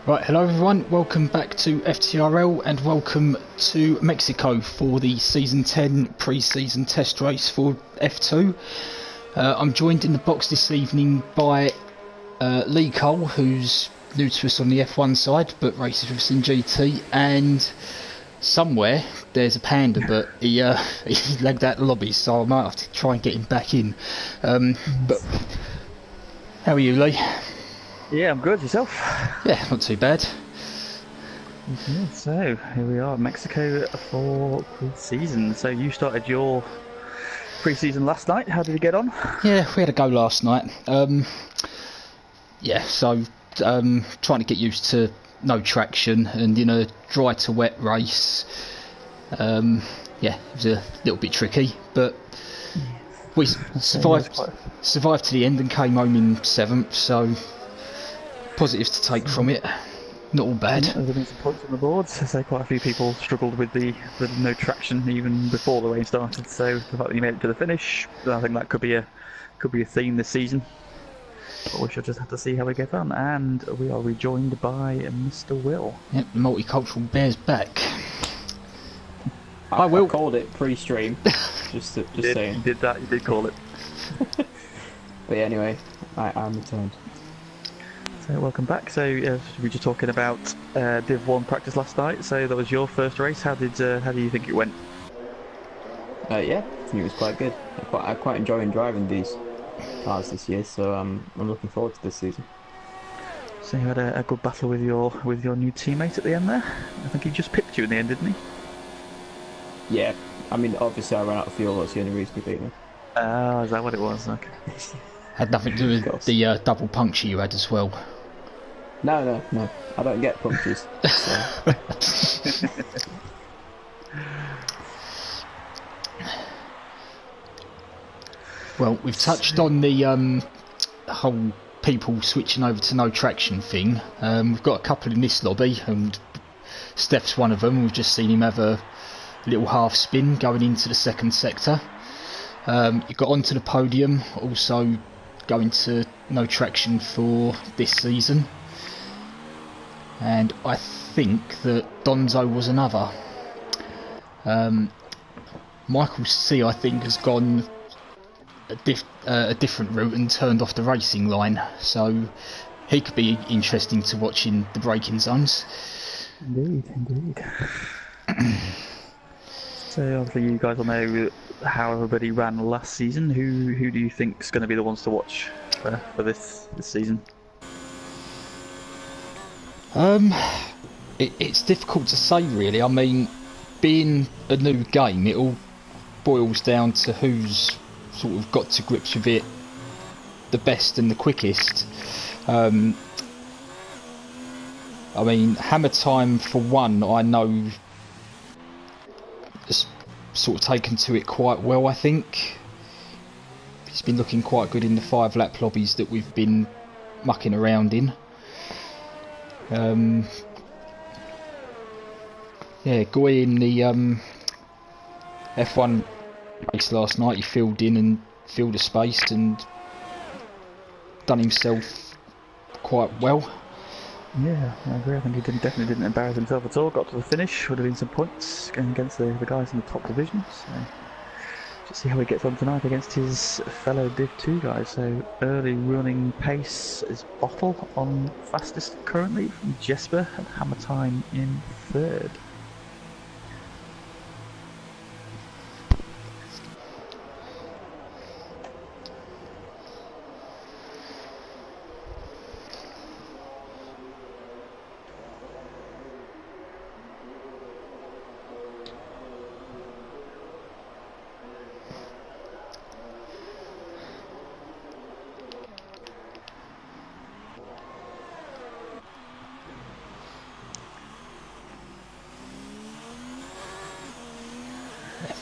Right, hello everyone, welcome back to FTRL and welcome to Mexico for the Season 10 pre-season test race for F2. I'm joined in the box this evening by Lee Cole, who's new to us on the F1 side but races with us in GT, and somewhere there's a Panda, but he lagged out the lobby, so I might have to try and get him back in. But how are you, Lee? Yeah, I'm good. Yourself? Yeah, not too bad. Yeah, so here we are, Mexico for pre-season. So you started your pre-season last night. How did you get on? Yeah, we had a go last night. Trying to get used to no traction and in a dry to wet race. It was a little bit tricky, but we survived to the end and came home in 7th, so positives to take from it. Not all bad. Yeah, there's been some points on the board. So quite a few people struggled with the no traction even before the race started. So the fact that you made it to the finish, I think that could be a theme this season. But we shall just have to see how we get on. And we are rejoined by Mr. Will. Yep, the multicultural bear's back. I will. Called it pre-stream. just saying. You did that. You did call it. But yeah, anyway, I'm returned. So welcome back. So we were just talking about Div 1 practice last night. So that was your first race. How do you think it went? Yeah, I think it was quite good. I quite enjoying driving these cars this year, so I'm looking forward to this season. So you had a good battle with your new teammate at the end there. I think he just pipped you in the end, didn't he? Yeah, I mean obviously I ran out of fuel. That's the only reason he beat me. Oh, is that what it was? Okay. Had nothing to do with the double puncture you had as well. No, I don't get punctures. So. Well, we've touched on the whole people switching over to no traction thing. We've got a couple in this lobby, and Steph's one of them. We've just seen him have a little half spin going into the second sector. He got onto the podium, also going to no traction for this season. And I think that Donzo was another. Michael C, I think, has gone a different route and turned off the racing line, so he could be interesting to watch in the braking zones. Indeed. So obviously you guys will know how everybody ran last season. Who do you think is going to be the ones to watch for this season? It's difficult to say, really. I mean, being a new game, it all boils down to who's sort of got to grips with it the best and the quickest. I mean, Hammer Time, for one, I know has sort of taken to it quite well, I think. He's been looking quite good in the 5-lap lobbies that we've been mucking around in. Goy in the F1 race last night, he filled in and filled a space and done himself quite well. Yeah, I agree. I think he definitely didn't embarrass himself at all. Got to the finish, would have been some points going against the guys in the top division. So just see how he gets on tonight against his fellow Div 2 guys. So early running pace is Bottle on fastest currently from Jesper, and Hammer Time in third.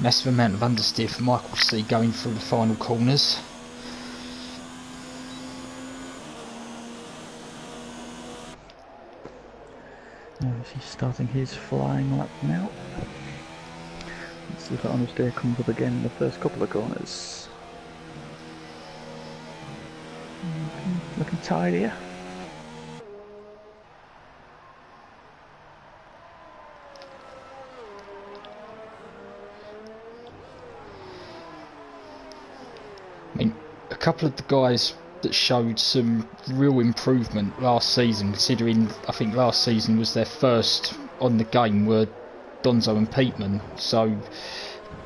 Massive amount of understeer for Michael C going through the final corners. He's starting his flying lap now. Let's see if that understeer comes up again in the first couple of corners. Looking tidier. couple of the guys that showed some real improvement last season, considering I think last season was their first on the game, were Donzo and Peatman. So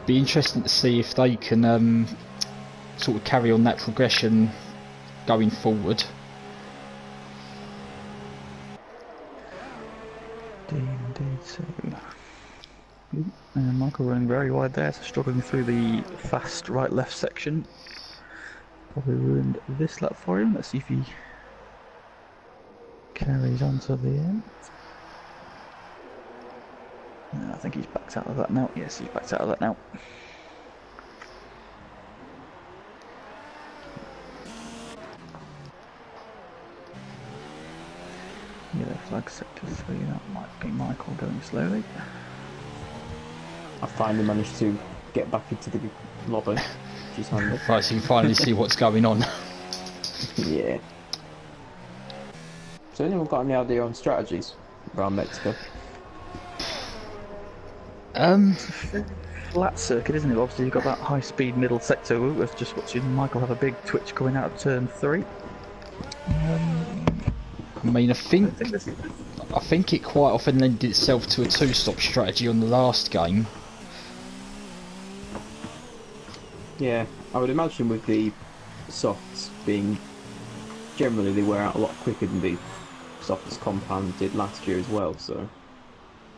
be interesting to see if they can sort of carry on that progression going forward. Indeed, so. And Michael running very wide there, so struggling through the fast right-left section. Probably ruined this lap for him. Let's see if he carries on to the end. I think he's backed out of that now. Yes, he's backed out of that now. Yellow flag sector 3, that might be Michael going slowly. I finally managed to get back into the lobby, which is handy. Right, so you can finally see what's going on. Yeah. So anyone got any idea on strategies around Mexico? Flat circuit, isn't it? Obviously you've got that high speed middle sector. We were just watching Michael have a big twitch coming out of turn 3. I mean, I think it quite often lended itself to a two-stop strategy on the last game. Yeah, I would imagine with the softs being generally they wear out a lot quicker than the softs compound did last year as well, so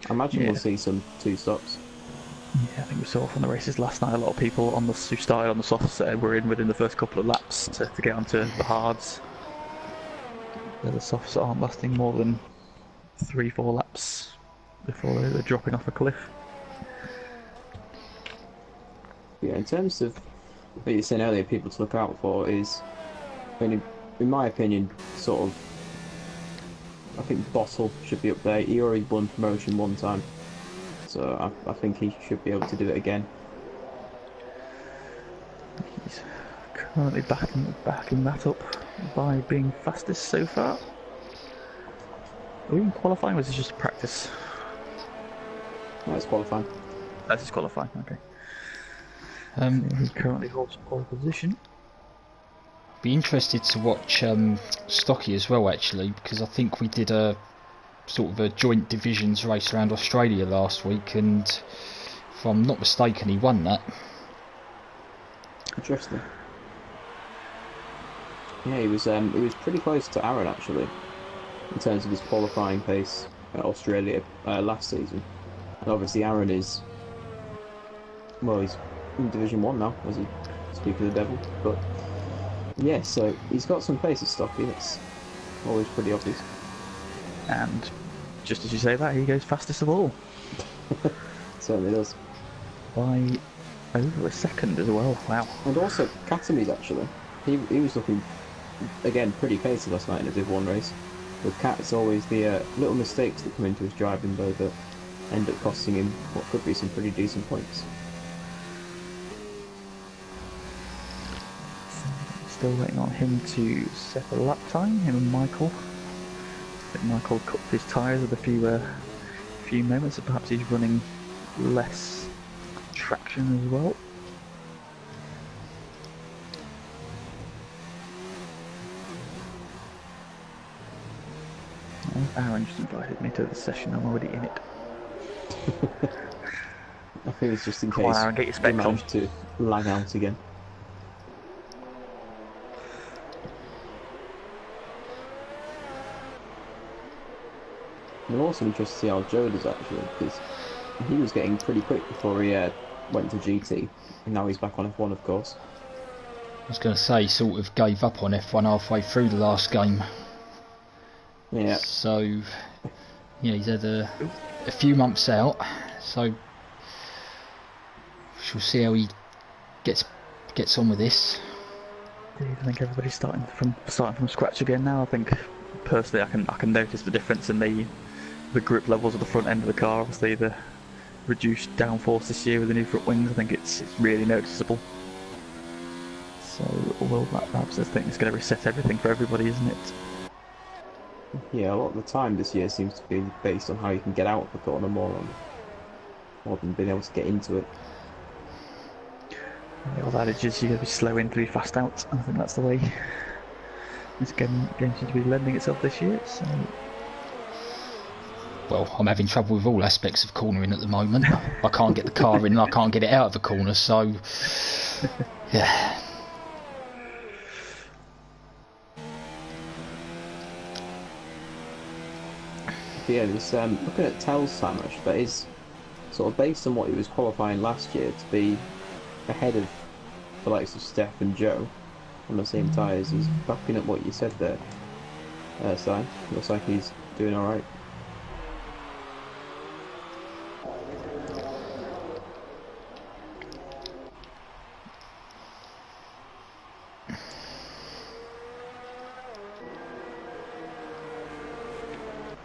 I imagine we'll see some two stops. Yeah, I think we saw from the races last night a lot of people on the who started on the softs were in within the first couple of laps to get onto the hards. The softs aren't lasting more than 3-4 laps before they're dropping off a cliff. Yeah, in terms of what you were saying earlier, people to look out for is, I mean, in my opinion, sort of, I think Bottle should be up there. He already won promotion one time, so I think he should be able to do it again. He's currently backing that up by being fastest so far. Are we in qualifying or is this just practice? No, it's qualifying. That's just qualifying, okay. He currently holds pole position. Be interested to watch Stocky as well, actually, because I think we did a sort of a joint divisions race around Australia last week, and if I'm not mistaken, he won that. Interesting. Yeah, he was pretty close to Aaron actually, in terms of his qualifying pace at Australia last season. And obviously Aaron is, well, he's in Division 1 now, as he speak of the devil. But yeah, so he's got some pace at Stocky, that's always pretty obvious. And just as you say that, he goes fastest of all. Certainly does. By over a second as well, wow. And also, Katamis actually, he was looking, again, pretty pacey last night in a Div 1 race. With Kat, it's always the little mistakes that come into his driving though that end up costing him what could be some pretty decent points. Still waiting on him to set a lap time, him and Michael. I think Michael cut his tyres with a few moments, so perhaps he's running less traction as well. Aaron just invited me to the session, I'm already in it. I think it's just in Come on, case Aaron, get your he specs on. managed to lag out again. I'm also interested to see how Joe does actually, because he was getting pretty quick before he went to GT, and now he's back on F1 of course. I was going to say, he sort of gave up on F1 halfway through the last game. Yeah. So, yeah, he's had a few months out, so we'll see how he gets on with this. I think everybody's starting from scratch again now. I think personally I can notice the difference in the grip levels of the front end of the car. Obviously the reduced downforce this year with the new front wings, I think it's really noticeable. So well, perhaps I think it's going to reset everything for everybody, isn't it? Yeah, a lot of the time this year seems to be based on how you can get out of the corner more than being able to get into it. The old adage is you got to be slow in to be fast out. I think that's the way this game seems to be lending itself this year. So. Well, I'm having trouble with all aspects of cornering at the moment. I can't get the car in and I can't get it out of the corner, so yeah. Yeah, this looking at Tell's time actually, that is sort of based on what he was qualifying last year to be ahead of the likes of Steph and Joe on the same tyres is backing up what you said there. Si, looks like he's doing alright.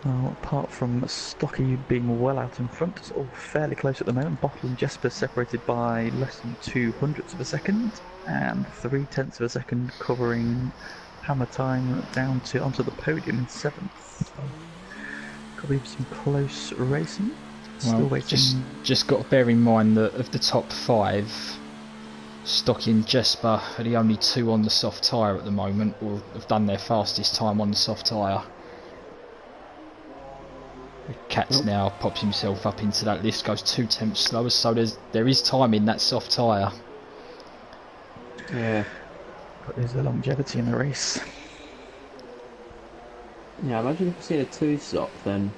Well, apart from Stocky being well out in front, it's all fairly close at the moment. Bottle and Jesper separated by less than 2/100ths of a second, and 3/10ths of a second covering Hammer time down to onto the podium in 7th. So, could be some close racing. Still waiting. Just got to bear in mind that of the top 5, Stocky and Jesper are the only 2 on the soft tyre at the moment, or have done their fastest time on the soft tyre. Katz now pops himself up into that list, goes 2/10 slower, so there is time in that soft tyre. Yeah. But there's the longevity in the race. Yeah, imagine if you see a 2-stop, then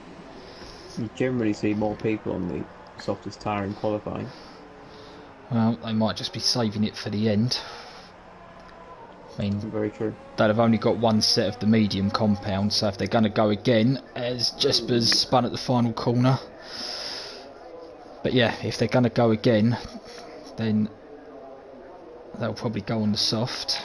you generally see more people on the softest tyre in qualifying. Well, they might just be saving it for the end. I mean, Very true. they'll have only got one set of the medium compound, so if they're going to go again, as Jesper's spun at the final corner. But yeah, if they're going to go again, then they'll probably go on the soft.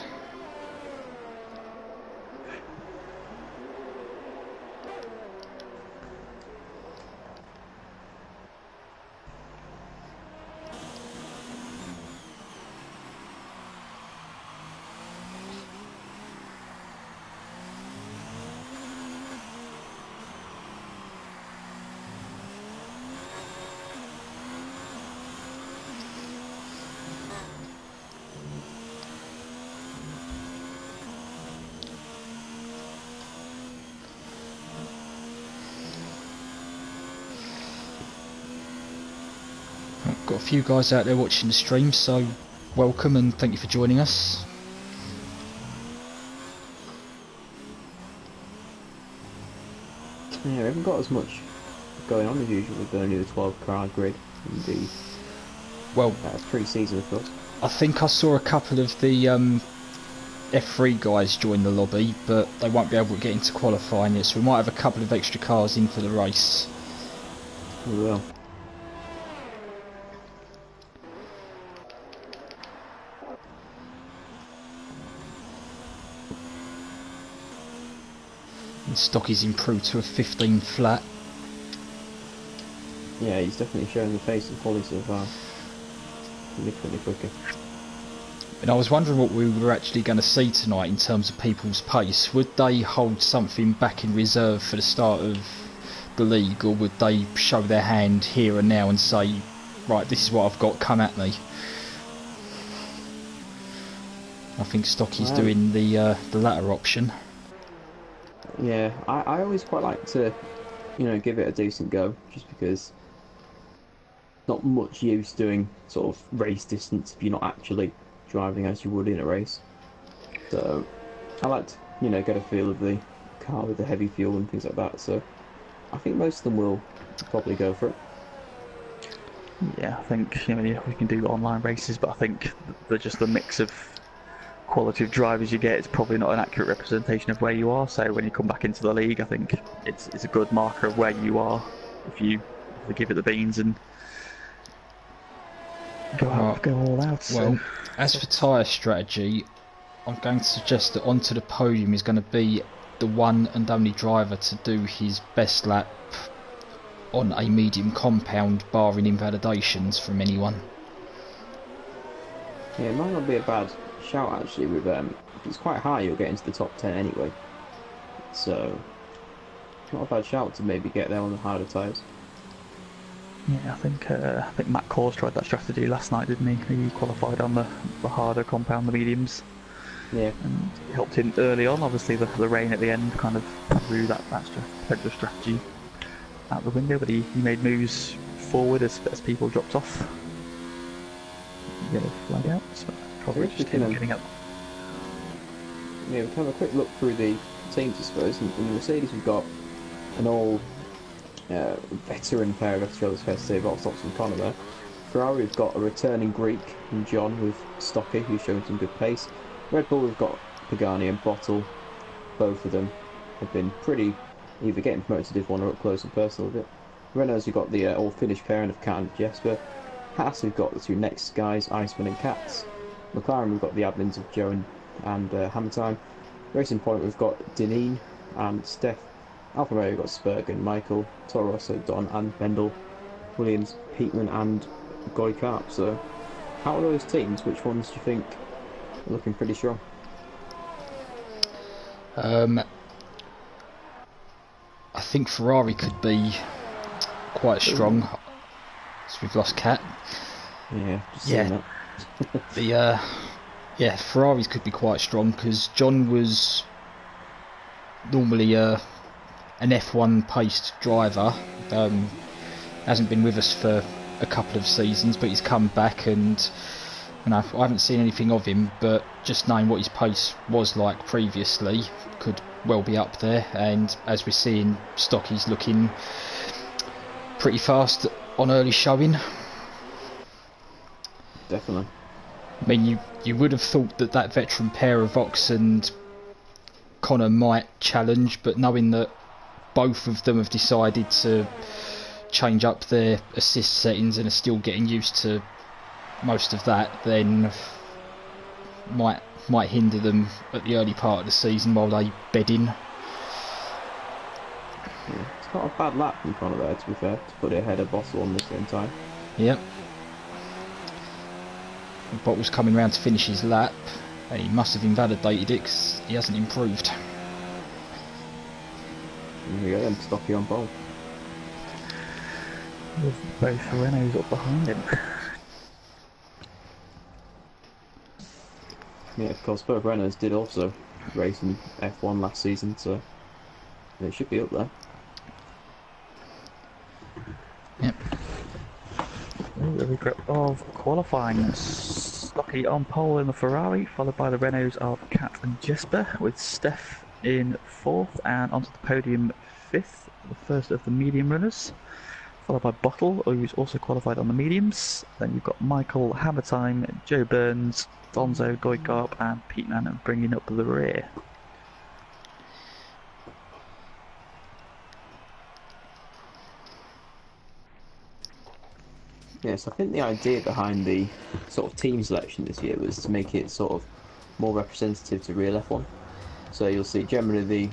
Got a few guys out there watching the stream, so welcome and thank you for joining us. Yeah, we haven't got as much going on as usual with only the 12-car grid and the pre-season, of course. I think I saw a couple of the F3 guys join the lobby, but they won't be able to get into qualifying yet, so we might have a couple of extra cars in for the race. We will. And Stocky's improved to a 15 flat. Yeah, he's definitely showing the face of quality so far. Significantly quicker. And I was wondering what we were actually going to see tonight in terms of people's pace. Would they hold something back in reserve for the start of the league, or would they show their hand here and now and say, right, this is what I've got, come at me? I think Stocky's doing the latter option. Yeah, I always quite like to, give it a decent go, just because not much use doing sort of race distance if you're not actually driving as you would in a race. So I like to, get a feel of the car with the heavy fuel and things like that. So I think most of them will probably go for it. Yeah, I think we can do online races, but I think just the mix of quality of drivers you get, it's probably not an accurate representation of where you are. So when you come back into the league, I think it's a good marker of where you are if you give it the beans and go all out. Well, as for tyre strategy, I'm going to suggest that onto the podium is going to be the one and only driver to do his best lap on a medium compound, barring invalidations from anyone. Yeah, it might not be a bad shout actually. With if it's quite high, you'll get into the top 10 anyway. So not a bad shout to maybe get there on the harder tyres. Yeah, I think Matt Kors tried that strategy last night, didn't he? He qualified on the harder compound, the mediums, Yeah, and it helped him early on. Obviously, the rain at the end kind of threw that potential strategy out the window, but he made moves forward as people dropped off. Yellow flag out, so I probably guess we just can him getting up. we can have a quick look through the teams, I suppose. In the Mercedes, we've got an all veteran pair of FTRL's first save, Oxtops and Connor there. Ferrari, we've got a returning Greek in John with Stocky, who's showing some good pace. Red Bull, we've got Pagani and Bottle. Both of them have been pretty either getting promoted to Div 1 or up close and personal with it. Renault's, we've got the all-Finnish pairing of Cat and Jesper. Haas, we've got the two next guys, Iceman and Katz. McLaren, we've got the admins of Joe and Hammer Time. Racing Point, we've got Dineen and Steph. Alfa Romeo, we've got Spurg and Michael. Toro Rosso, Don and Mendel. Williams, Peatman and Goy Karp. So, out of those teams, which ones do you think are looking pretty strong? I think Ferrari could be quite strong. So we've lost Cat. Yeah, just saying that. Ferraris could be quite strong because John was normally an F1 paced driver. Hasn't been with us for a couple of seasons, but he's come back, and I haven't seen anything of him, but just knowing what his pace was like previously, could well be up there. And as we're seeing, Stocky's looking pretty fast on early showing. Definitely. I mean, you would have thought that veteran pair of Vox and Connor might challenge, but knowing that both of them have decided to change up their assist settings and are still getting used to most of that, then might hinder them at the early part of the season while they bed in. Yeah, it's not a bad lap from Connor there, to be fair, to put it ahead of Bottle on the same time. Yep. Bottle's coming round to finish his lap, and he must have invalidated it because he hasn't improved. There we go then, Stocky on pole. With both Renaults up behind him. Yeah, of course, both Renaults did also race in F1 last season, so they should be up there. Yep. The regret of qualifying. Stocky on pole in the Ferrari, followed by the Renaults of Kat and Jesper, with Steph in 4th and onto the podium 5th, the first of the medium runners, followed by Bottle, who's also qualified on the mediums. Then you've got Michael, Hammer Time, Joe Burns, Donzo, Goikarp and Peatman bringing up the rear. Yes, I think the idea behind the sort of team selection this year was to make it sort of more representative to real F1. So you'll see generally the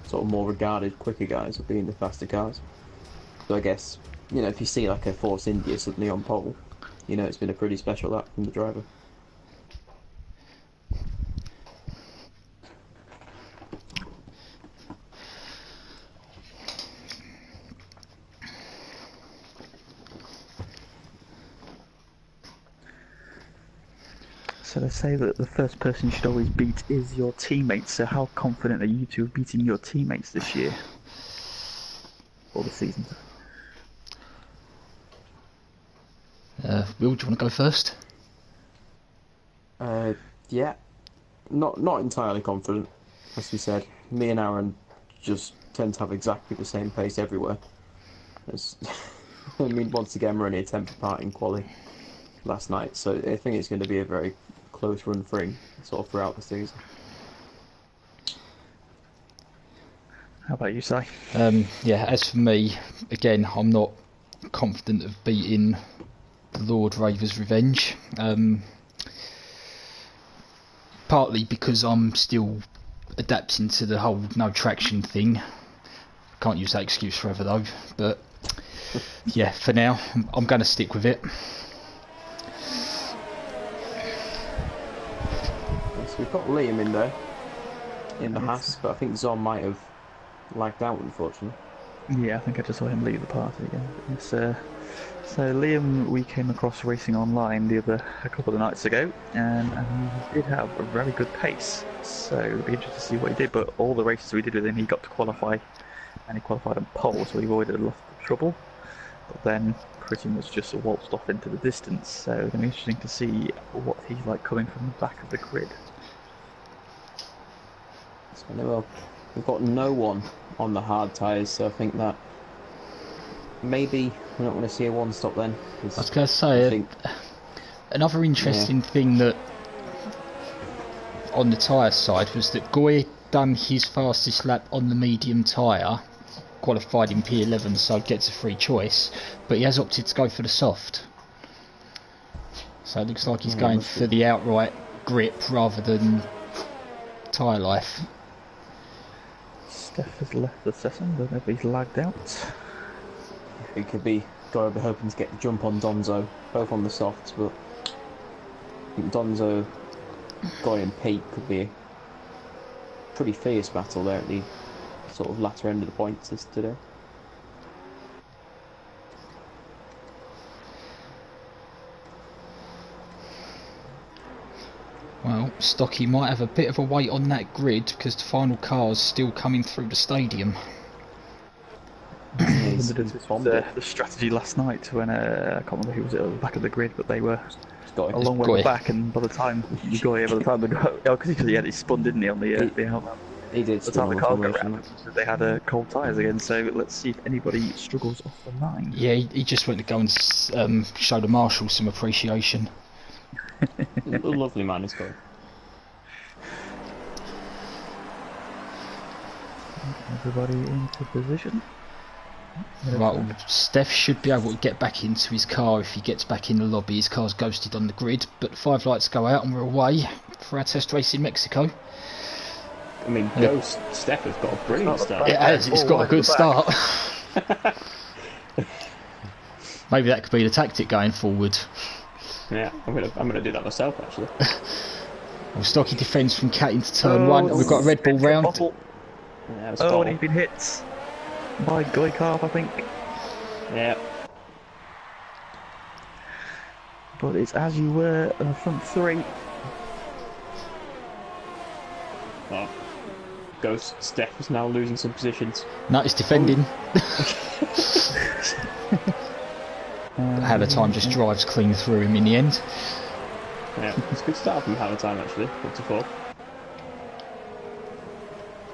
sort of more regarded quicker guys will be in the faster cars. So I guess, if you see like a Force India suddenly on pole, it's been a pretty special lap from the driver. So they say that the first person you should always beat is your teammates. So how confident are you two of beating your teammates this year? Or the season? Will, do you want to go first? Yeah, not entirely confident, as we said. Me and Aaron just tend to have exactly the same pace everywhere. Once again, we're only a 10th apart in quali last night, so I think it's going to be a very close run thing sort of throughout the season. How about you, Si? As for me, again, I'm not confident of beating the Lord Raver's Revenge. Partly because I'm still adapting to the whole no traction thing. Can't use that excuse forever though, but yeah, for now, I'm going to stick with it. So we've got Liam in there, in the Haas, but I think Zon might have lagged out, unfortunately. Yeah, I think I just saw him leave the party again. It's So Liam, we came across racing online a couple of nights ago, and he did have a very good pace. So it'll be interesting to see what he did. But all the races we did with him, he got to qualify, and he qualified on pole, so he avoided a lot of trouble. But then pretty much just waltzed off into the distance. So it'll be interesting to see what he's like coming from the back of the grid. So, well, we've got no one on the hard tyres, so I think that maybe we're not going to see a one-stop then. I was going to say, another interesting thing that on the tyre side was that Goy done his fastest lap on the medium tyre, qualified in P11, so gets a free choice, but he has opted to go for the soft. So it looks like he's going for the outright grip rather than tyre life. Steph has left the session, but maybe he's lagged out. It could be Goy hoping to get the jump on Donzo, both on the softs, but I think Donzo, Goy and Pete could be a pretty fierce battle there at the sort of latter end of the points this today. Well, Stocky might have a bit of a weight on that grid because the final car's still coming through the stadium. The strategy last night when I can't remember who was at the back of the grid, but they were a long way back, and by the time you go here, because he spun, didn't he, on the outbound? He did. By the time the car got around, they had cold tyres again. So let's see if anybody struggles off the line. Yeah, he just went to go and show the marshal some appreciation. A lovely man, he's got. Everybody into position. Right, well, Steph should be able to get back into his car if he gets back in the lobby. His car's ghosted on the grid, but 5 lights go out and we're away for our test race in Mexico. I mean, Ghost Steph has got a brilliant start. It has, it's got a good start. Maybe that could be the tactic going forward. Yeah, I'm gonna do that myself actually. Well, Stocky defends from Cat into turn 1. We've got a Red Bull round. Yeah, and he's been hit by Goykarp, I think. Yeah. But it's as you were in the front 3. Oh. Ghost Steph is now losing some positions. No, it's defending. Time just drives clean through him in the end. Yeah, it's a good start from Time actually, up to 4th.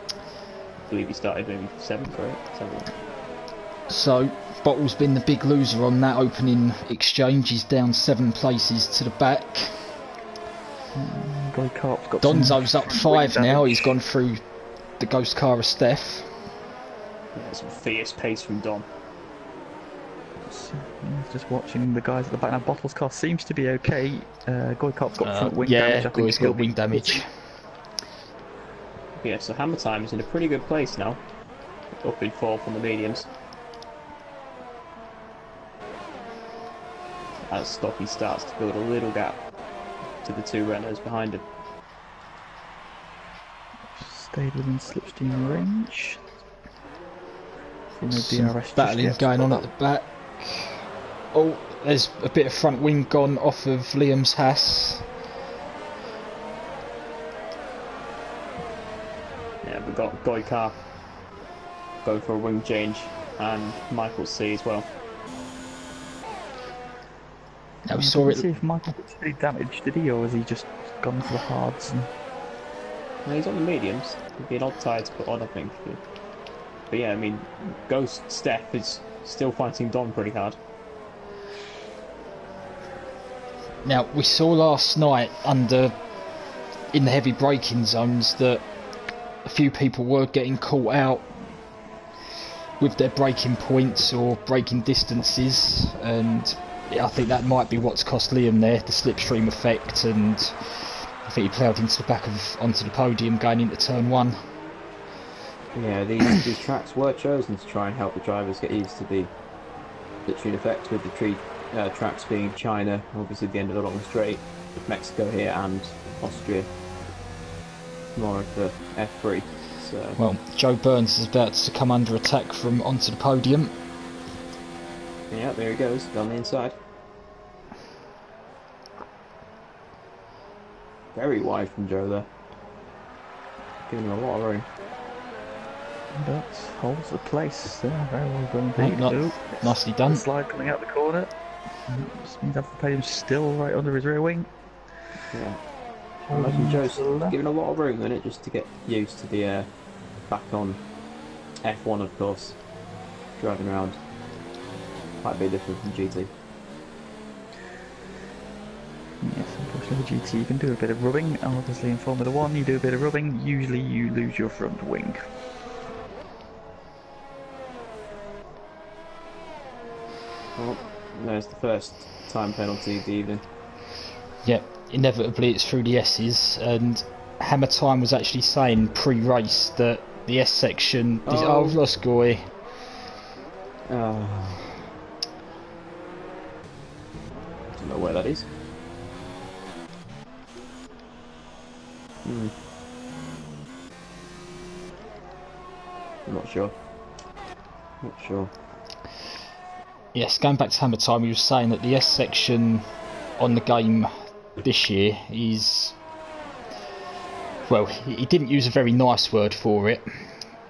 I believe he started maybe 7th, right? 7th. So, Bottle's been the big loser on that opening exchange. He's down 7 places to the back. Donzo's up 5 now. He's gone through the ghost car of Steph. Yeah, some fierce pace from Don. Just watching the guys at the back now. Bottle's car seems to be okay. Goykarp's got front wing damage. Yeah, Goy's got wing damage. Yeah, so Hammer Time is in a pretty good place now. Up in 4th on the mediums. As Stocky starts to build a little gap to the 2 runners behind him. Stayed within slipstream range. Some battling going on at the back. Oh, there's a bit of front wing gone off of Liam's Haas. Yeah, we've got Goykarp going for a wing change, and Michael C as well. Now we saw it. See if Michael gets pretty damaged, did he, or has he just gone for the hards? No, he's on the mediums. It'd be an odd tire to put on, I think. But yeah, I mean, Ghost Steph is still fighting Don pretty hard. Now, we saw last night in the heavy braking zones that a few people were getting caught out with their braking points or braking distances, and I think that might be what's cost Liam there, the slipstream effect, and I think he ploughed into the back onto the podium going into turn 1. Yeah, these tracks were chosen to try and help the drivers get used to the slipstream effect, with the tracks being China, obviously the end of the long straight, Mexico here, and Austria more of the F3. So. Well, Joe Burns is about to come under attack from onto the podium. Yeah, there he goes, down the inside. Very wide from Joe there. Giving him a lot of room. But holds the place there, very well done indeed. Nicely done. The slide coming out the corner. Just means I've played him still right under his rear wing. Yeah. I imagine Joe's given a lot of room in it just to get used to the back on F1, of course, driving around. Might be different from GT. Yes, unfortunately with GT you can do a bit of rubbing, and obviously in Formula 1 you do a bit of rubbing, usually you lose your front wing. Well, there's the first time penalty of the evening. Yep, inevitably it's through the S's, and Hammer Time was actually saying pre-race that the S section is I've lost Goy. Don't know where that is. I'm not sure. Yes, going back to Hammer Time, he was saying that the S section on the game this year is, well, he didn't use a very nice word for it.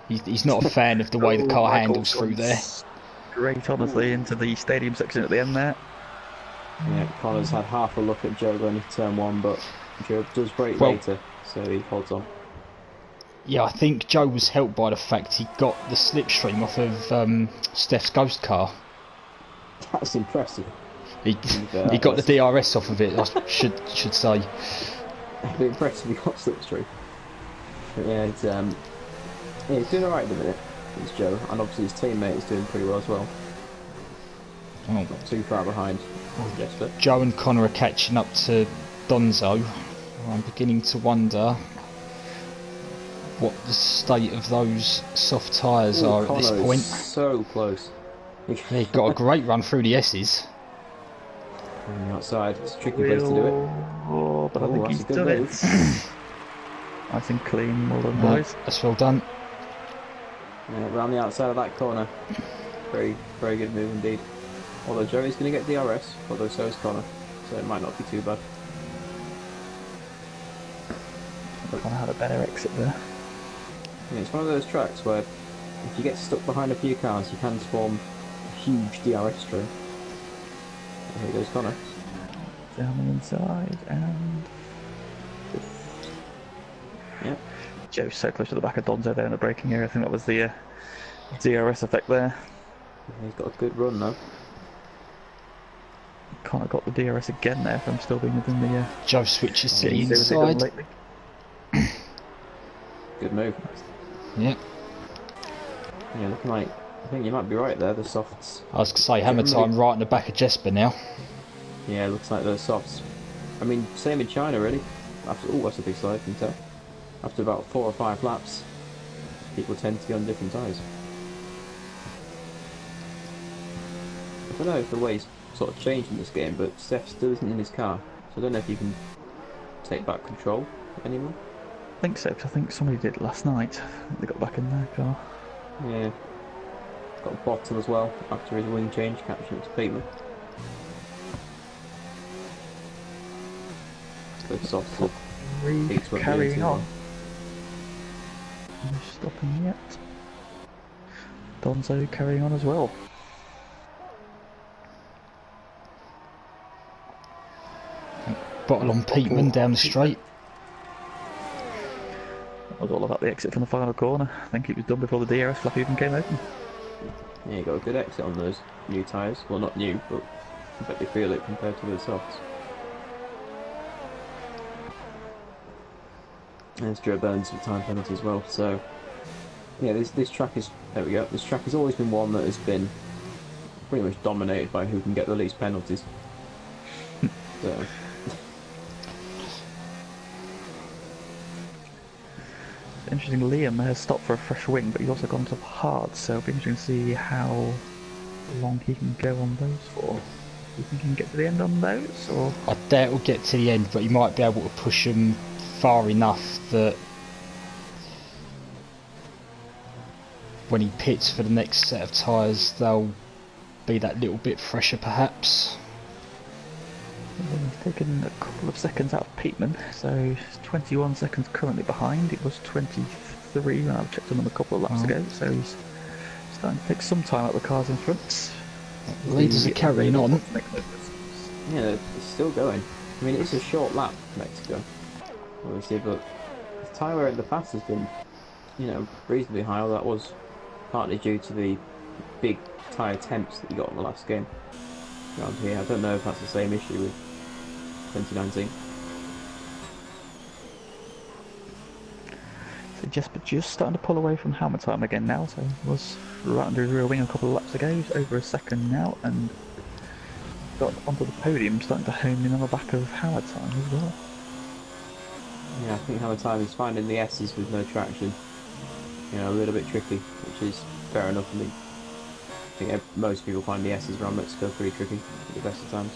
He's not a fan of the way the car handles through there. Great, honestly, into the stadium section at the end there. Yeah, Connor's had half a look at Joe going into turn 1, but Joe does brake later, so he holds on. Yeah, I think Joe was helped by the fact he got the slipstream off of Steph's ghost car. That's impressive. He got the DRS off of it, I should say. It'd be impressive if he got slipstream. But yeah, he's doing alright at the minute, it's Joe, and obviously his teammate is doing pretty well as well. Oh. Not too far behind. Joe and Connor are catching up to Donzo. I'm beginning to wonder what the state of those soft tyres are at this point. So close. He got a great run through the S's. On the outside, it's a tricky place to do it. Oh, but I think he's done it. I think clean, well done, boys. That's well done. Yeah, around the outside of that corner. Very, very good move indeed. Although Joey's going to get DRS, although so is Connor, so it might not be too bad. Connor had a better exit there. Yeah, it's one of those tracks where if you get stuck behind a few cars, you can form a huge DRS stream. Here goes Connor. Down the inside and... Yep. Joe's so close to the back of Donzo there in the braking area. I think that was the DRS effect there. He's got a good run though. Connor got the DRS again there from still being within the... Joe switches to the inside. Good move. Yep. Yeah, looking like... I think you might be right there, the softs. I was going to say, Hammer Time right in the back of Jesper now. Yeah, it looks like the softs. I mean, same in China really. After, that's a big slide, you can tell. After about 4 or 5 laps, people tend to be on different tyres. I don't know if the way's sort of changed in this game, but Steph still isn't in his car, so I don't know if you can take back control anymore. I think so, because I think somebody did last night. They got back in their car. Yeah. Got a bottle as well after his wing change, catching up to Peteman. Good soft flip. Carrying on. No stopping yet. Donzo carrying on as well. Bottle on Peteman down the straight. That was all about the exit from the final corner. I think it was done before the DRS flap even came open. Yeah, you got a good exit on those new tyres. Well, not new, but I bet they feel it compared to the softs. There's Joe Burns with time penalty as well. So, yeah, this track is... There we go. This track has always been one that has been pretty much dominated by who can get the least penalties. So... Interesting, Liam has stopped for a fresh wing, but he's also gone top hard, so it'll be interesting to see how long he can go on those for. Do you think he can get to the end on those, or...? I doubt he'll get to the end, but he might be able to push them far enough that when he pits for the next set of tyres, they'll be that little bit fresher perhaps. He's taken a couple of seconds out of Peatman, so he's 21 seconds currently behind. It was 23 when I checked on him a couple of laps ago, so he's starting to take some time out of the cars in front. Leaders are carrying on. Yeah, it's still going. I mean, it's a short lap for Mexico, obviously, but the tyre wear in the past has been, you know, reasonably high. That was partly due to the big tyre temps that you got in the last game around here. I don't know if that's the same issue with 2019. So Jesper just starting to pull away from Hammer time again now, so he was right under his rear wing a couple of laps ago. He's over a second now and got onto the podium, starting to home in on the back of Hammer time as well. Yeah, I think Hammer time is finding the S's with no traction, you know, a little bit tricky, which is fair enough for me. I think most people find the S's around Mexico pretty tricky at the best of times.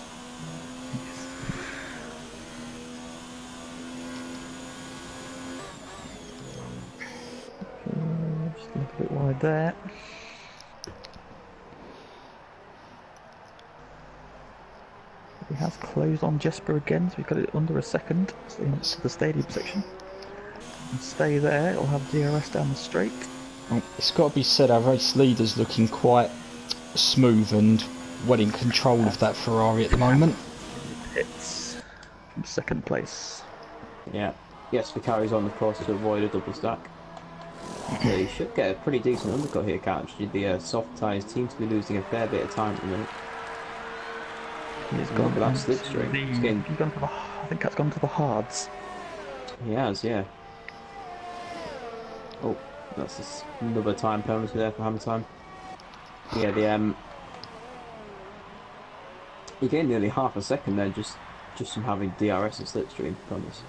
Just a little bit wide there. He has closed on Jesper again, so we've got it under a second into the stadium section. And stay there, it'll have DRS down the straight. It's got to be said, our race leader's looking quite smooth and well in control of that Ferrari at the moment. It's from second place. Yeah, yes, carries on the course to avoid a double stack. Yeah, you should get a pretty decent undercut here, Kat. Actually, the soft tyres seem to be losing a fair bit of time at the minute. He's gone for that slipstream. I think that's gone to the hards. He has, yeah. Oh, that's just another time penalty there for Hammer time. Yeah, he gained nearly half a second there just from having DRS and slipstream on this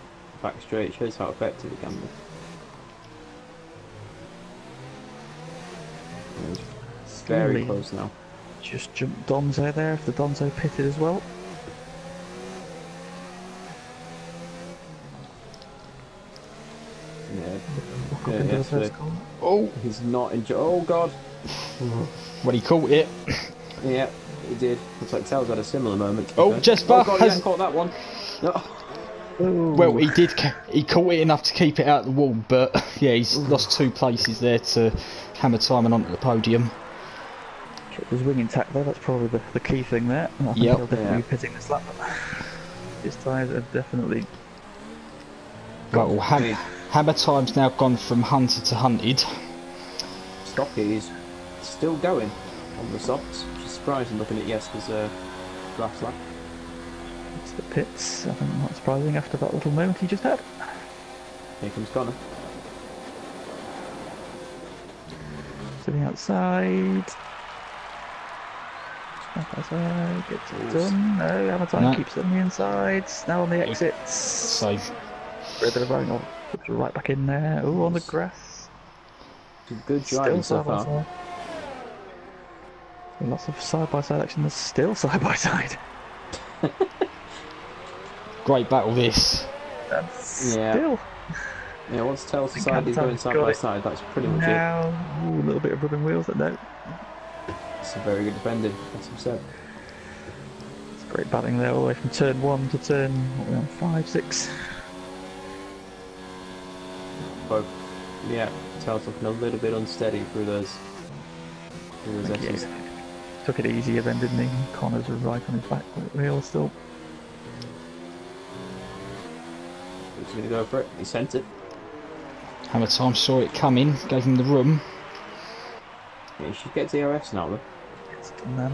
back straight. It shows how effective it can be. It's very close now. Just jumped Donzo there, if the Donzo pitted as well. Yeah. Oh, he's not enjoying. Oh God. When he caught it. Yeah, he did. Looks like Tails had a similar moment. Oh, Jesper oh God, he hasn't caught that one. No. Well, he did. He caught it enough to keep it out of the wall, but yeah, he's lost 2 places there to Hammer time and onto the podium. Kept his wing intact though, that's probably the key thing there. I think he'll definitely be pitting this lap. His tyres are definitely... Well, Hammer time's now gone from hunted to hunted. Stocky is still going on the softs, which is surprising looking at Jesper's last lap. It's the pits, I think not surprising after that little moment he just had. Here comes Connor. Sitting outside. Outside, gets it done. No, Hammer time keeps it on the inside. Now on the exits. Safe. Further right, puts it right back in there. Oh, on the grass. Good driving so far. Lots of side-by-side action. There's still side-by-side. Great battle this. Still. Yeah, once Tails decided he's going side-by-side, that's pretty much it. Now, a little bit of rubbing wheels, but no. It's a very good defending, as you said. It's great batting there, all the way from turn 1 to turn 5, 6. Both, yeah, Tails looking a little bit unsteady through those S's. Took it easier then, didn't he? Connor's right on his back wheel still. He's going to go for it. He sent it. Hammer time saw it coming, gave him the room. Yeah, he should get DRS now, though. Now,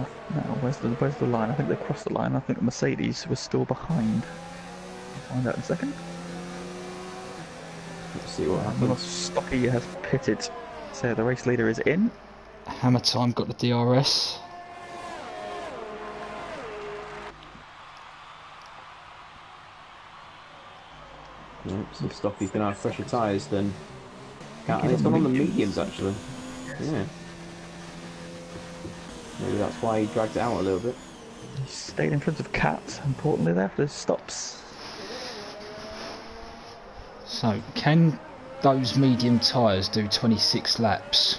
where's the line? I think they crossed the line. I think the Mercedes was still behind. We'll find out in a second. Let's see what happens. Stocky has pitted, so the race leader is in. Hammer time got the DRS. Yeah, so Stocky's going to have fresher tyres than... And it's gone on the mediums, actually. Yeah. Maybe that's why he dragged it out a little bit. He stayed in front of Cat, importantly there, for his stops. So, can those medium tyres do 26 laps?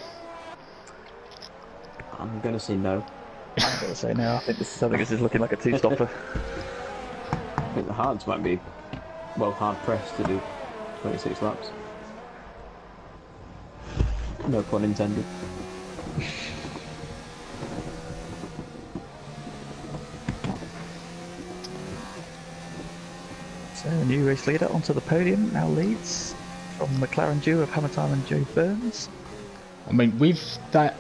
I'm going to say no. I've got to say now, I think this is looking like a two-stopper. I think the hards might be, well, hard pressed to do 26 laps. No pun intended. So, new race leader onto the podium now leads from McLaren duo of Hamilton and Joe Burns. I mean, with that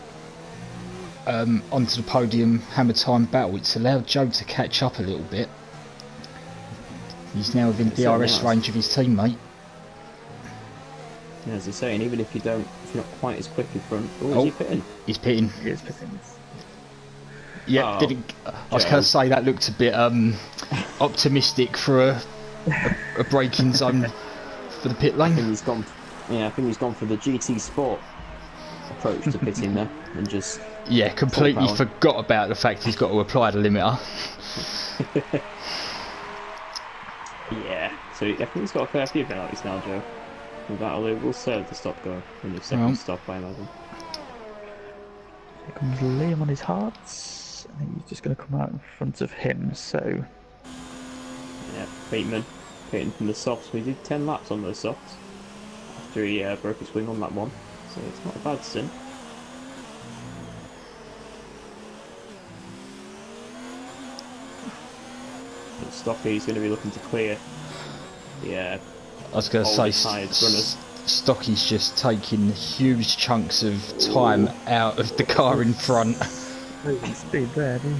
onto the podium hammer time battle, it's allowed Joe to catch up a little bit. He's now within DRS range of his teammate. Yeah, as I say, and even if you're not quite as quick in front, is he pitting? He's pitting. He is pitting. Yeah, I was going to say that looked a bit optimistic for a braking zone for the pit lane. I think he's gone for the GT Sport approach to pitting there, and just completely forgot about the fact he's got to apply the limiter. Yeah, so I think he's got a fair few penalties now, Joe. And that'll will serve the stop go in the second stop, I imagine. Here comes Liam on his hards. I think he's just going to come out in front of him, so... Yeah, Bateman pitting from the softs. We did 10 laps on those softs after he broke his wing on that one, so it's not a bad stint. Stocky's going to be looking to clear the I was going to say runners. Stocky's just taking huge chunks of time out of the car in front. Speed there, dude.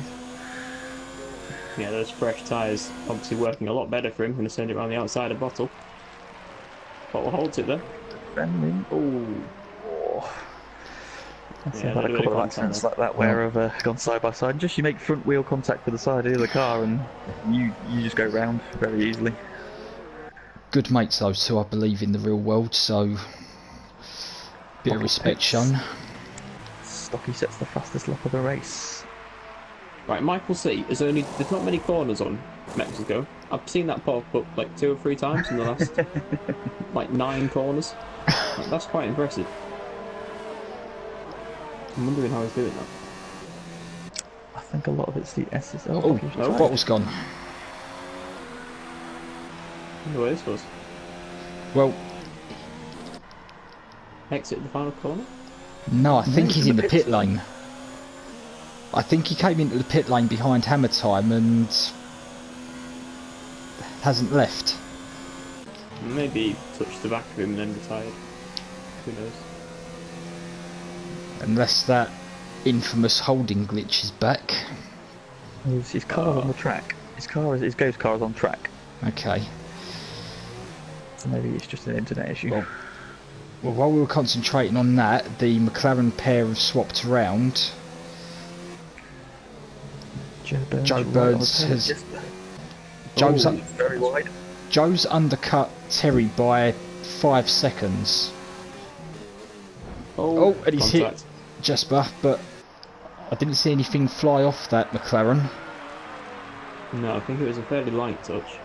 Yeah, those fresh tyres obviously working a lot better for him. Going to send it around the outside of Bottle. Bottle holds it there. Defending. Oh. I've had a couple of accidents like that where I've gone side by side. Just you make front wheel contact with the side of the other car and you just go round very easily. Good mates those two, I believe, in the real world, so bit of respect shown. Stocky sets the fastest lap of the race. Right, Michael C. There's not many corners on Mexico. I've seen that pop up like 2 or 3 times in the last like 9 corners. Like, that's quite impressive. I'm wondering how he's doing that. I think a lot of it's the S's. Bottle's gone. I wonder where this was. Well, exit the final corner? No, I think he's in the pit lane. I think he came into the pit lane behind Hammer Time and hasn't left. Maybe he touched the back of him and then retired. Who knows? Unless that infamous holding glitch is back. His car's on the track. His ghost car is on track. Okay. So maybe it's just an internet issue. Well, while we were concentrating on that, the McLaren pair have swapped around. Joe Burns has... Joe's very wide. Joe's undercut Terry by 5 seconds. Oh, and he's hit Jesper, but I didn't see anything fly off that McLaren. No, I think it was a fairly light touch.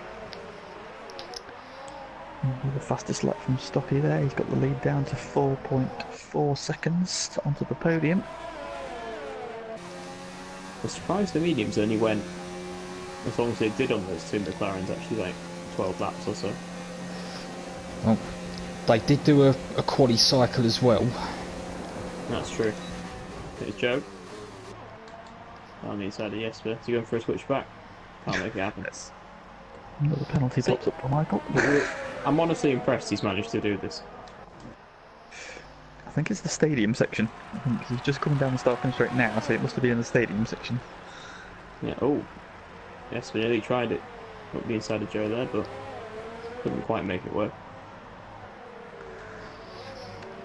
The fastest lap from Stocky there. He's got the lead down to 4.4 seconds onto the podium. I was surprised the mediums only went as long as they did on those 2 McLarens, actually like 12 laps or so. Well, they did do a quali cycle as well. That's true. It's Joe. On the inside of Jesper. Is he going for a switchback? Can't make it happen. Another penalty popped up for Michael. I'm honestly impressed he's managed to do this. I think it's the stadium section. I think he's just coming down the start finish straight now, so it must have been in the stadium section. Yeah, Jesper nearly tried it up the inside of Joe there, but couldn't quite make it work.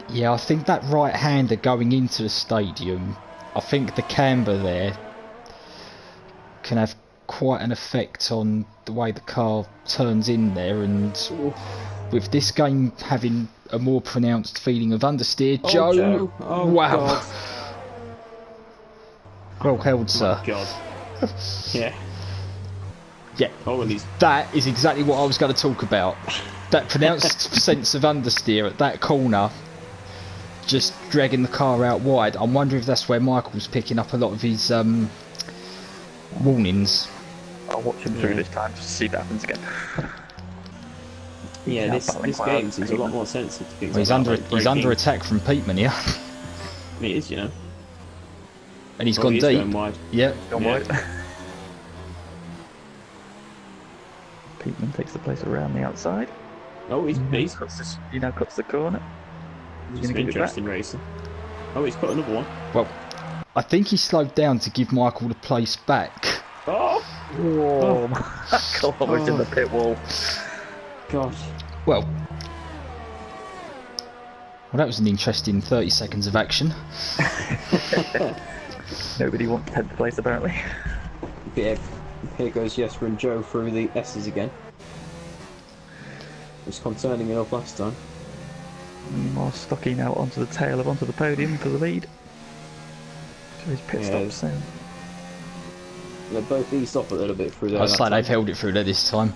Yeah, I think that right-hander going into the stadium, I think the camber there can have quite an effect on the way the car turns in there, and with this game having a more pronounced feeling of understeer, Joe. Oh, wow. God. Well held, sir. Oh, God. Yeah. Yeah, that is exactly what I was going to talk about. That pronounced sense of understeer at that corner, just dragging the car out wide. I'm wondering if that's where Michael's picking up a lot of his warnings. I'll watch him through this time just to see if it happens again. Yeah, He's this battling this quite game hard. seems a lot more sensitive to things Well, like that, like he's under braking. attack from Peatman here, It is, you know. and he's Oh, gone he is deep. going wide. Yep. Gone Yeah. wide. Peatman takes the place around the outside. Oh, he's He now cuts the corner. He's just going to give it back. interesting racing. Oh, he's cut another one. Well, I think he slowed down to give Michael the place back. Oh, Whoa, Michael almost in the pit wall. gosh. Well, that was an interesting 30 seconds of action. Nobody wants 10th place apparently. Yeah, here goes Jesper and Joe through the S's again. It was concerning enough last time. Meanwhile, Stocky now onto the tail of onto the podium for the lead. So his pit stop soon. They're both eased off a little bit through there. I was like, they've held it through there this time.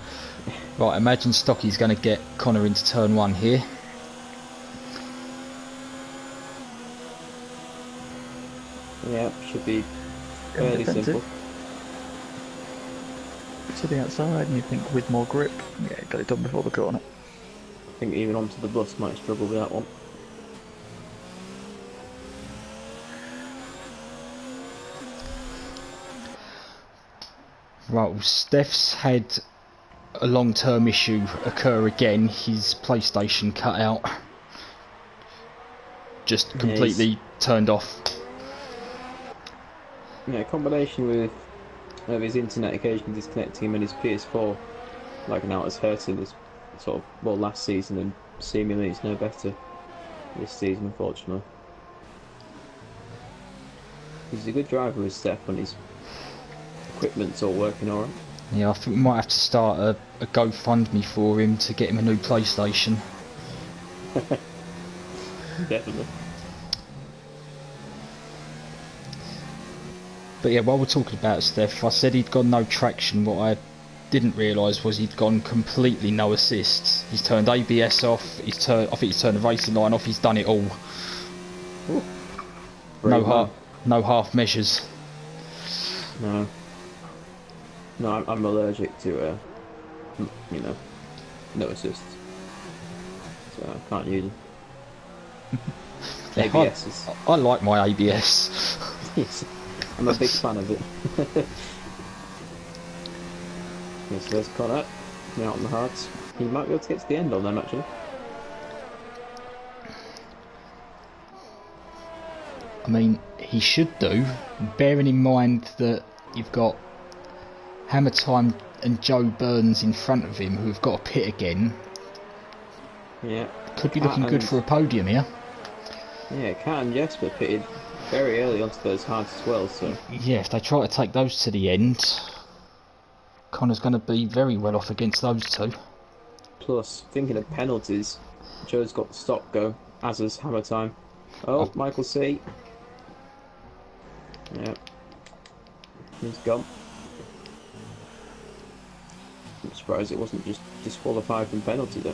Right, imagine Stocky's going to get Connor into turn 1 here. Yeah, should be fairly simple. To the outside, and you think with more grip. Yeah, got it done before the corner. I think even onto the bus might struggle with that one. Right, well, Steph's had a long-term issue occur again. His PlayStation cut out. Just completely turned off. Yeah, a combination with his internet occasionally disconnecting him and his PS4 like now it's hurting this sort of, well, last season, and seemingly it's no better this season, unfortunately. He's a good driver with Steph when his equipment's all working alright. Yeah, I think we might have to start a GoFundMe for him to get him a new PlayStation. Definitely. But yeah, while we're talking about Steph, I said he'd got no traction. What I didn't realise was he'd gone completely no assists. He's turned ABS off, I think he's turned the racing line off, he's done it all. Ooh. No half measures. No, I'm allergic to, no assists. So I can't use them. Yeah, ABS is... I like my ABS. Yes, I'm a big fan of it. Yes, there's Connor, out on the hards. He might be able to get to the end on them, actually. I mean, he should do, bearing in mind that you've got Hammer Time and Joe Burns in front of him, who've got a pit again. Yeah. Could be looking good for a podium here. Yeah, Kat and Jesper pitted very early onto those hards as well, so... Yeah, if they try to take those to the end, Connor's going to be very well off against those two. Plus, thinking of penalties, Joe's got the stop go, as is Hammer Time. Oh, Michael C. Yeah. He's gone. I'm surprised it wasn't just disqualified from penalty though.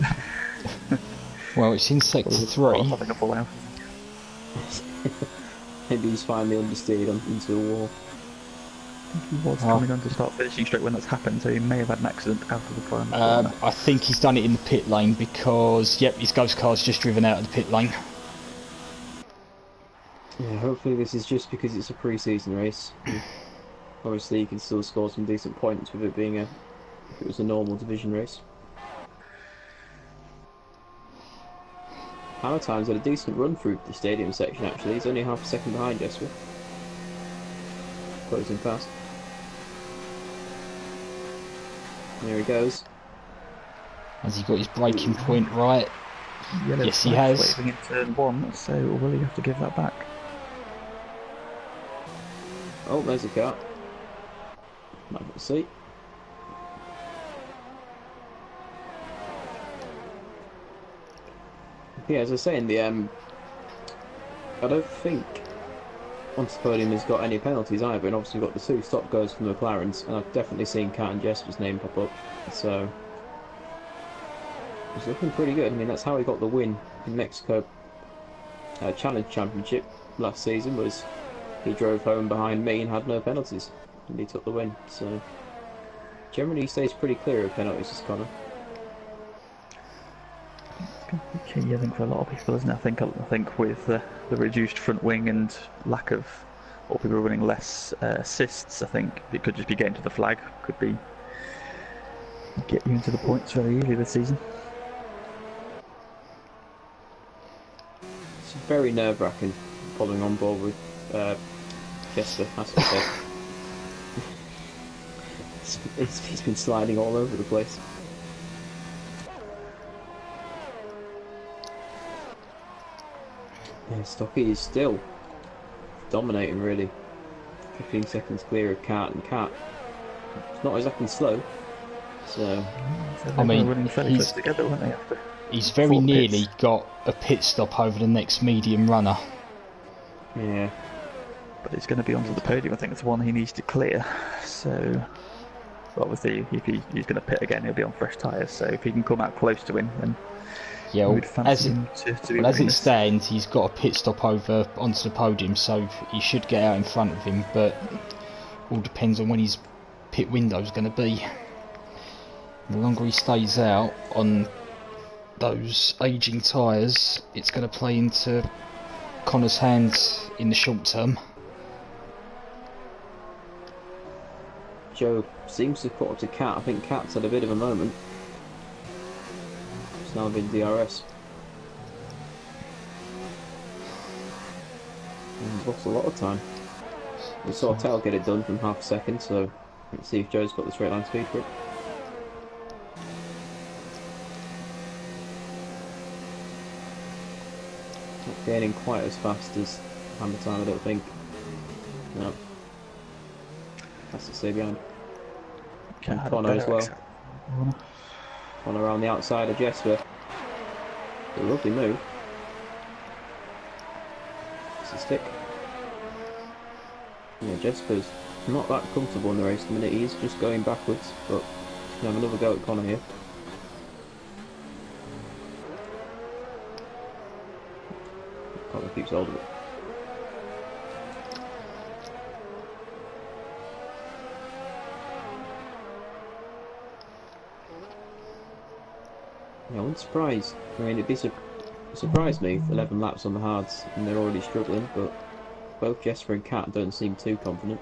Well, it's in sector 3. Having a full out. Maybe he's finally understeered into the wall. He was coming on to start finishing straight when that's happened, so he may have had an accident out of the final corner. I think he's done it in the pit lane because, yep, his ghost car's just driven out of the pit lane. Yeah, hopefully this is just because it's a pre-season race. Obviously you can still score some decent points with it being if it was a normal division race. Hammer Time's had a decent run through the stadium section actually. He's only half a second behind Jesper. Closing fast. There he goes. Has he got his braking point right? Yellow Yes, he has. Waving in turn 1, so will he have to give that back? Oh, there's a car. Might have a seat. Yeah, as I was saying, I don't think onto the podium has got any penalties either, and obviously we've got the 2 stop goes from the McLarens, and I've definitely seen Kat and Jesper's name pop up, so it's looking pretty good. I mean, that's how he got the win in Mexico Challenge Championship last season, was he drove home behind me and had no penalties. and he took the win. So generally, he stays pretty clear of penalties, this Connor. Key, I think, for a lot of people, isn't it? I think with the reduced front wing and lack of, or people running less assists, I think it could just be getting to the flag. Could be get you into the points very easily this season. It's very nerve-wracking following on board with Jesper, that's what I said. He's been sliding all over the place. Yeah, Stocky is still dominating, really. 15 seconds clear of Cat, and Cat, it's not exactly slow. So, I mean, running fairly close together, weren't they? After he's very 4 nearly pits. got a pit stop over the next medium runner. yeah. But it's going to be onto the podium. I think it's one he needs to clear. So, obviously, if he's going to pit again, he'll be on fresh tyres. So, if he can come out close to him, then Yeah, we'd fancy him to be as it winning. stands, he's got a pit stop over onto the podium, so he should get out in front of him, but all depends on when his pit window's going to be. The longer he stays out on those ageing tyres, it's going to play into Connor's hands in the short term. Joe seems to have caught up to Cat. I think Cat's had a bit of a moment. It's now been DRS. And he's lost a lot of time. We saw Tell get it done from half a second, so let's see if Joe's got the straight line speed for it. Not gaining quite as fast as Hammer Time, I don't think. No. Has to stay behind. And Connor as well. Connor around the outside of Jesper. A lovely move. It's a stick. Yeah, Jesper's not that comfortable in the race at the minute. He's just going backwards, but we have another go at Connor here. Connor keeps hold of it. Yeah, I wasn't surprised. I mean, it'd surprise me if 11 laps on the hards and they're already struggling, but both Jesper and Cat don't seem too confident.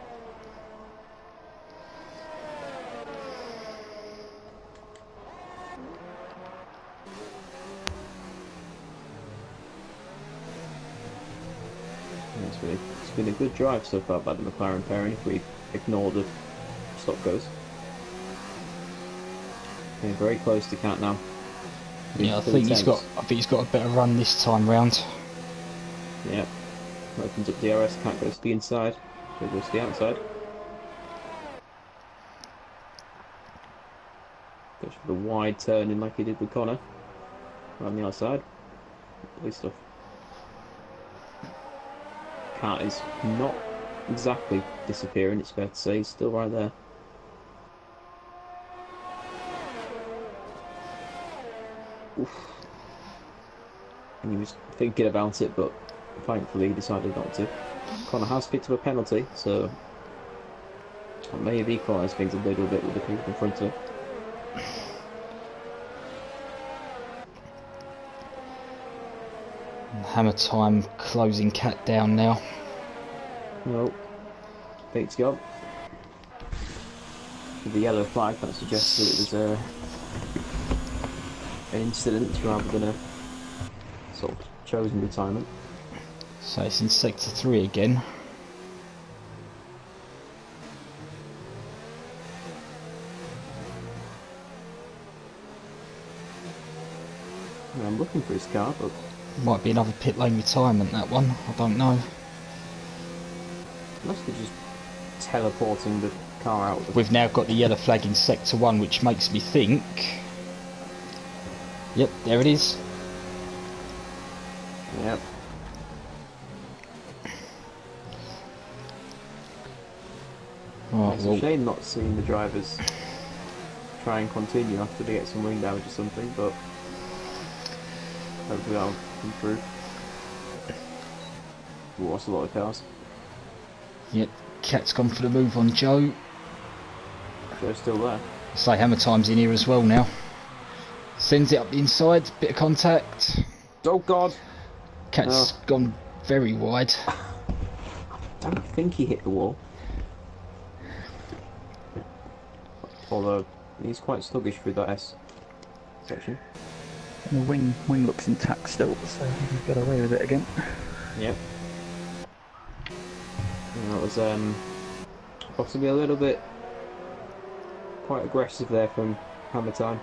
Yeah, it's been a good drive so far by the McLaren pairing if we ignore the stop goes. Yeah, very close to Cat now. Yeah, I think he's got a better run this time round. Yeah. Opens up DRS, Cat goes to the inside, so goes to the outside. Goes for the wide turn in like he did with Connor. Around the outside. Lovely stuff. Cat is not exactly disappearing, it's fair to say, he's still right there. Oof. And he was thinking about it, but thankfully he decided not to. Connor has picked up a penalty, so that may have equalised things a little bit with the people in front of him. Hammer Time closing Cat down now. No. Bates job. With the yellow flag, that suggests that it was an incident rather than a sort of chosen retirement. So it's in sector 3 again. I'm looking for his car, but Might be another pit lane retirement, that one. I don't know. must be just teleporting the car out. We've now got the yellow flag in sector 1, which makes me think... Yep, there it is. Yep. Right, It's a shame not seeing the drivers try and continue after they get some wing damage or something, but hopefully that'll improve. We lost a lot of cars. Yep, Cat's gone for the move on Joe. Joe's still there. Say Hammer Time's in here as well now. Sends it up the inside, bit of contact. Oh God! Cat's gone very wide. I don't think he hit the wall. Although he's quite sluggish through that S section. And the wing looks intact still, so he's got away with it again. Yep. And that was possibly a little bit quite aggressive there from Hammer Time.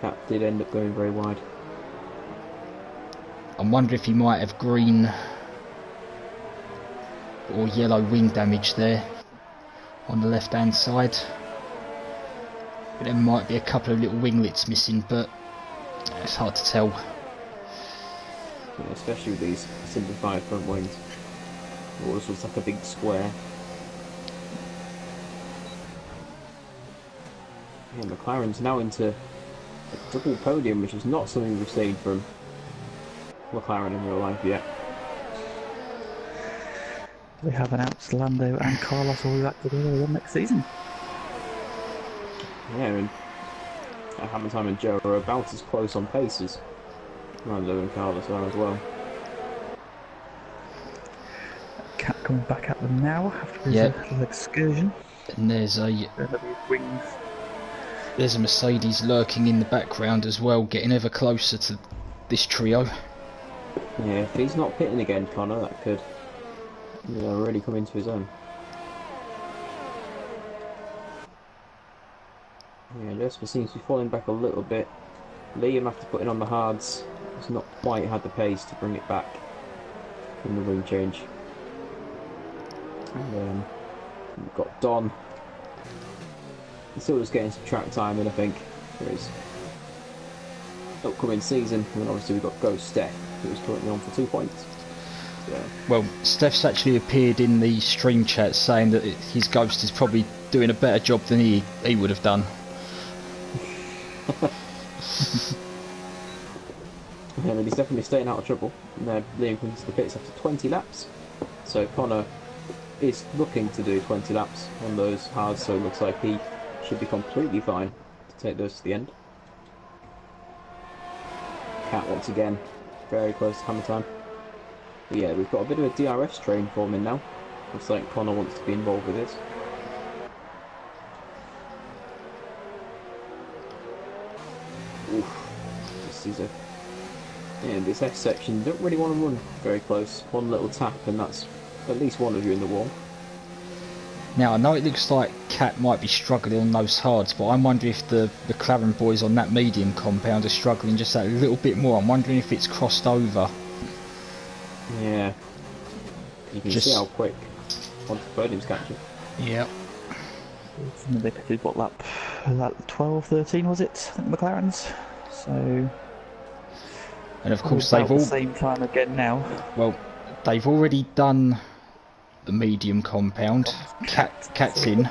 Cat did end up going very wide. I'm wondering if he might have green or yellow wing damage there on the left hand side. There might be a couple of little winglets missing, but it's hard to tell. Yeah, especially with these simplified front wings. It always looks like a big square. Yeah, McLaren's now into a double podium, which is not something we've seen from McLaren in real life yet. They have announced Lando and Carlos will be back together again next season. Yeah, and Hamilton and Joe are about as close on pace as Lando and Carlos are as well. Cat coming back at them now after his little excursion. And there's wings. There's a Mercedes lurking in the background as well, getting ever closer to this trio. Yeah, if he's not pitting again, Connor, that could really come into his own. Yeah, Jesper seems to be falling back a little bit. Liam, after putting on the hards, has not quite had the pace to bring it back in the wing change. And then we've got Don. He's still just getting some track time in, I think, for his upcoming season. And then obviously we've got Ghost Steph, who's currently on for 2 points. Yeah. Well, Steph's actually appeared in the stream chat saying that his Ghost is probably doing a better job than he would have done. Yeah, but he's definitely staying out of trouble. And Liam comes to the pits after 20 laps. So Connor is looking to do 20 laps on those hards, so it looks like he should be completely fine to take those to the end. Cat once again, very close to Hammer Time. But yeah, we've got a bit of a DRS train forming now. Looks like Connor wants to be involved with this. Oof. This S section, don't really want to run very close. One little tap and that's at least one of you in the wall. Now I know it looks like Cat might be struggling on those hards, but I'm wondering if the McLaren boys on that medium compound are struggling just that little bit more. I'm wondering if it's crossed over. Yeah. You can see how quick onto the podium's catching. Yep. They pitted what lap 12, 13 was it? I think McLaren's. So. And of course they've all the same time again now. Well, they've already done the medium compound. Cat's in.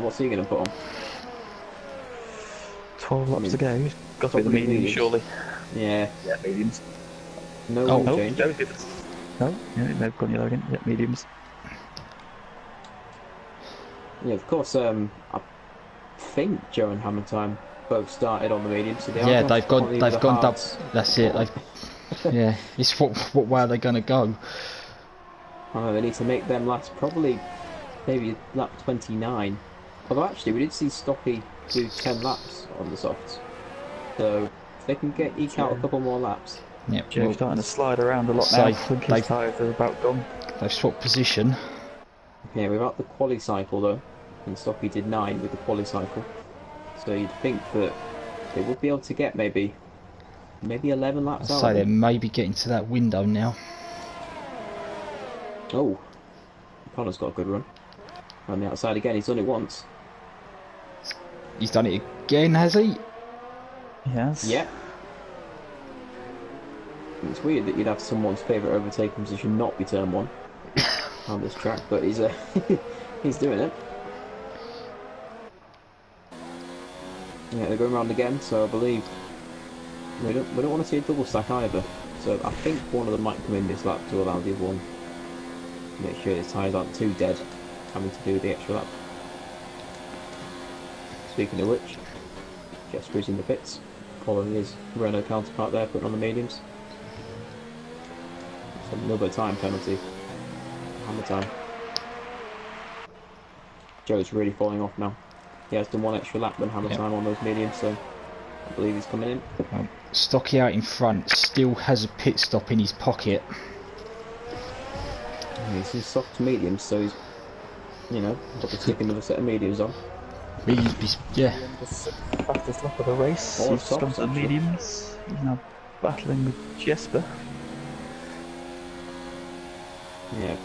What's he going to put on? 12 laps to go. Got to be the medium, surely. Yeah. Yeah, mediums. No change. No, they've gone yellow again. Yeah, mediums. Yeah, of course. I think Joe and Hammer Time both started on the medium, so they've gone double. That's it. Yeah, it's what way are they going to go? I know they need to make them last probably maybe lap 29. Although actually we did see Stocky do 10 laps on the softs, so if they can eke out a couple more laps. Yeah, Joe's starting to slide around a lot now. I think his tyres are about gone. They've swapped position. Yeah, without the quali cycle though, and Stocky did 9 with the quali cycle. So you'd think that they would be able to get maybe 11 laps out. So they're maybe getting to that window now. Oh, Connor's got a good run. On the outside again, he's done it once. He's done it again, has he? Yes. Yeah. It's weird that you'd have someone's favourite overtaking position not be turn 1 on this track, but he's he's doing it. Yeah, they're going round again, so I believe we don't want to see a double stack either. So I think one of them might come in this lap to allow the other one Make sure his tyres aren't too dead, having to do the extra lap. Speaking of which, Jesper's in the pits, following his Renault counterpart there, putting on the mediums. So another time penalty. Hammer time. Joe's really falling off now. He has done one extra lap than hammer time on those mediums, so I believe he's coming in. Stocky out in front still has a pit stop in his pocket. He's in soft mediums, so he's, you know, got to stick another set of mediums on. Yeah. The fastest lap of the race. All He's just gone softs, to the actually. mediums. He's now battling with Jesper. Yeah.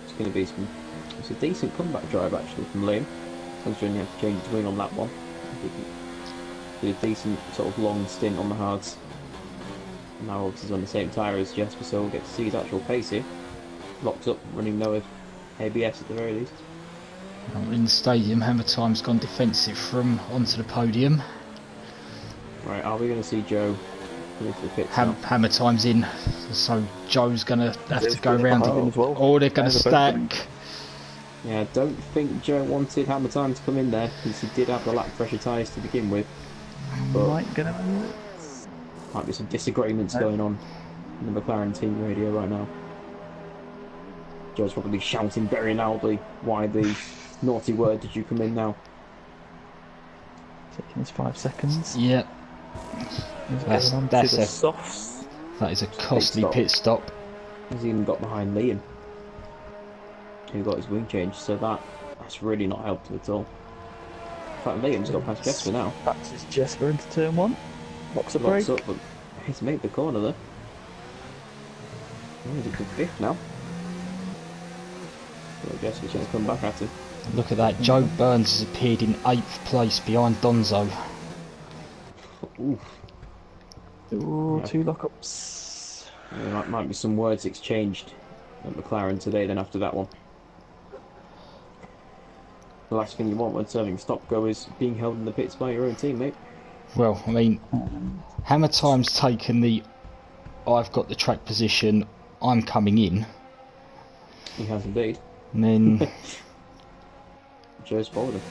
It's going to be some... It's a decent comeback drive, actually, from Liam. Considering he had to change his wing on that one. He did a decent sort of long stint on the hards. Now obviously he's on the same tyre as Jesper, so we'll get to see his actual pace here. Locks up, running no ABS at the very least. In the stadium, Hammer Time's gone defensive from onto the podium. Right, are we going to see Joe come into the pits now? Hammer Time's in, so Joe's going to have to go Joe's round behind him as well. or they're going to They're both coming. stack. Yeah, I don't think Joe wanted Hammer Time to come in there, because he did have the lap pressure tyres to begin with. But might be some disagreements going on in the McLaren team radio right now. Joe's probably shouting very loudly, why the naughty word did you come in now? Taking his 5 seconds. Yep. He's going on to the That's softs. that is a costly pit stop. He's even got behind Liam, who got his wing changed, so that's really not helped him at all. In fact, Liam's got past Jesper now. Taxes Jesper into turn 1. Locks a Locks brake. up, but he's made the corner there. Oh, he's a good fifth now. So Jesper's going to come back at him. Look at that, Joe Burns has appeared in 8th place behind Donzo. Ooh. Ooh, Yeah. 2 lockups. There might be some words exchanged at McLaren today then after that one. The last thing you want when serving stop go is being held in the pits by your own teammate. Well, I mean, Hammer Time's taken the I've got the track position, I'm coming in. He has indeed. And then Joe's followed him.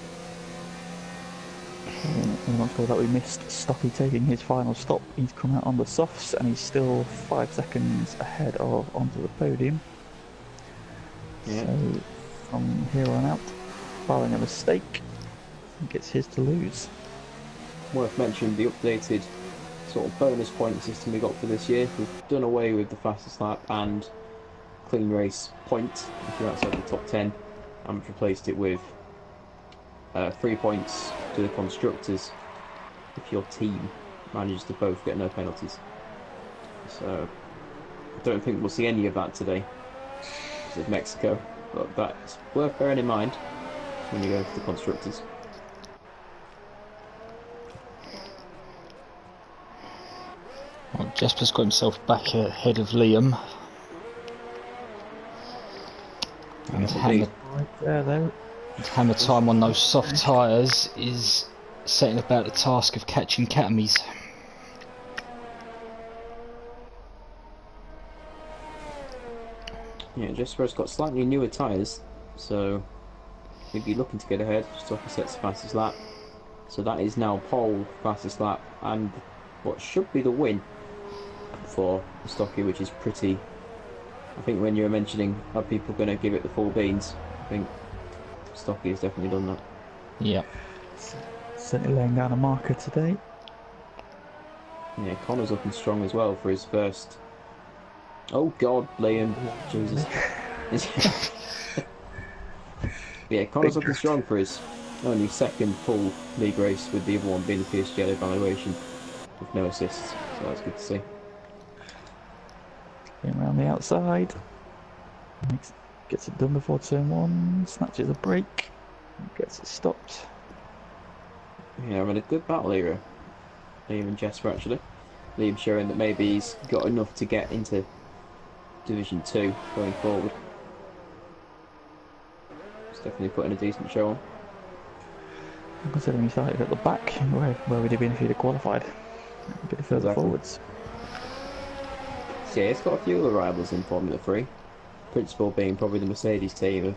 I'm not sure that we missed Stocky taking his final stop. He's come out on the softs and he's still 5 seconds ahead of onto the podium. Yeah. So from here on out, barring a mistake, he gets his to lose. Worth mentioning the updated sort of bonus point system we got for this year. We've done away with the fastest lap and clean race point if you're outside the top 10, and we've replaced it with 3 points to the constructors if your team manages to both get no penalties. So I don't think we'll see any of that today because of Mexico, but that's worth bearing in mind when you go for the constructors. well, Jesper's got himself back ahead of Liam. And Right there though. Hammer Time on those soft tyres is setting about the task of catching Catamies. Yeah, Jesper's got slightly newer tyres, so he'd be looking to get ahead, just off the set's fastest lap. So that is now pole fastest lap, and what should be the win for Stocky, which is pretty... I think when you were mentioning are people going to give it the full beans, I think Stocky has definitely done that. Yep. Certainly laying down a marker today. Yeah, Connor's looking strong as well for his first... Oh God, Liam, Jesus. Yeah, Connor's looking strong for his only second full league race, with the other one being the PSG evaluation with no assists, so that's good to see. Going around the outside. Gets it done before turn 1, snatches a break, gets it stopped. Yeah, having a good battle here, Liam and Jesper actually. Liam showing that maybe he's got enough to get into Division 2 going forward. He's definitely putting a decent show on. Considering he started at the back, where would he been if he'd have qualified? A bit further Exactly. forwards. So yeah, he's got a few of the rivals in Formula 3. principal being probably the Mercedes team of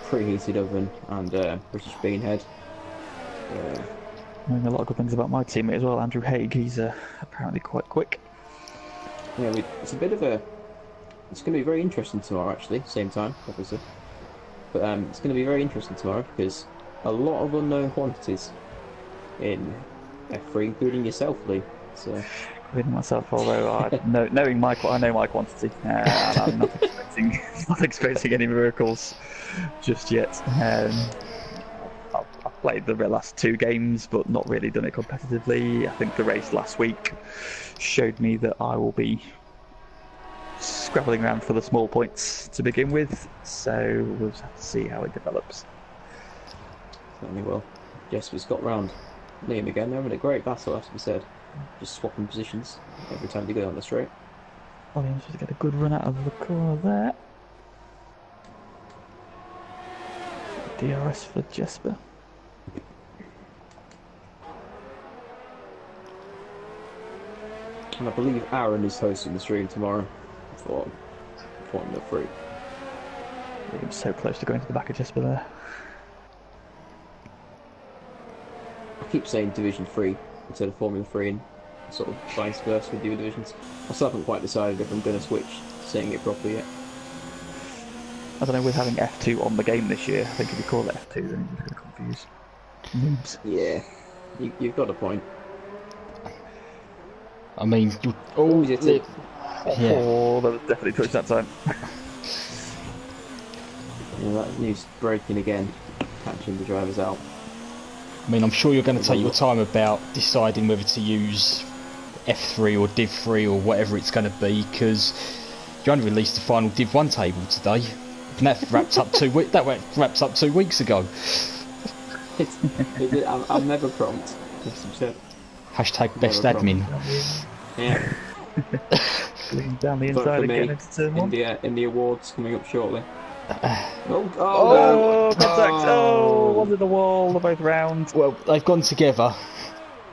preheated oven and British beanhead. I mean, a lot of good things about my teammate as well, Andrew Haig. He's apparently quite quick. Yeah, it's a bit of a. It's going to be very interesting tomorrow, actually. Same time, obviously, but it's going to be very interesting tomorrow because a lot of unknown quantities in F3, including yourself, Lee. So, Including myself, although I know my quantity, and I'm not expecting any miracles just yet. I've played the last 2 games, but not really done it competitively. I think the race last week showed me that I will be scrabbling around for the small points to begin with, so we'll just have to see how it develops. certainly will. Jesper's got round Liam again. They're having a great battle, has to be said. Just swapping positions every time they go on the straight. Williams was to get a good run out of the corner there. DRS for Jesper. And I believe Aaron is hosting the stream tomorrow for Formula 3. Williams so close to going to the back of Jesper there. I keep saying Division 3 instead of Formula 3 and sort of vice versa with the other divisions. I still haven't quite decided if I'm going to switch saying it properly yet. I don't know, with having F2 on the game this year, I think if you call it F2 then you're just going to confuse noobs. Yeah, you've got a point. I mean, Oh, is it? yeah. Oh, that was definitely touched that time. Yeah, that news breaking again, catching the drivers out. I mean, I'm sure you're going to take your time about deciding whether to use F3 or Div 3 or whatever it's going to be, because you only released the final Div 1 table today, and that wrapped up 2 weeks. That wraps up 2 weeks ago. I'm never prompt. Hashtag best admin. Yeah. Down the Vote inside for again me into turn 1. in the awards coming up shortly. Oh, contact! Oh, one to the wall, they're both round. Well, they've gone together.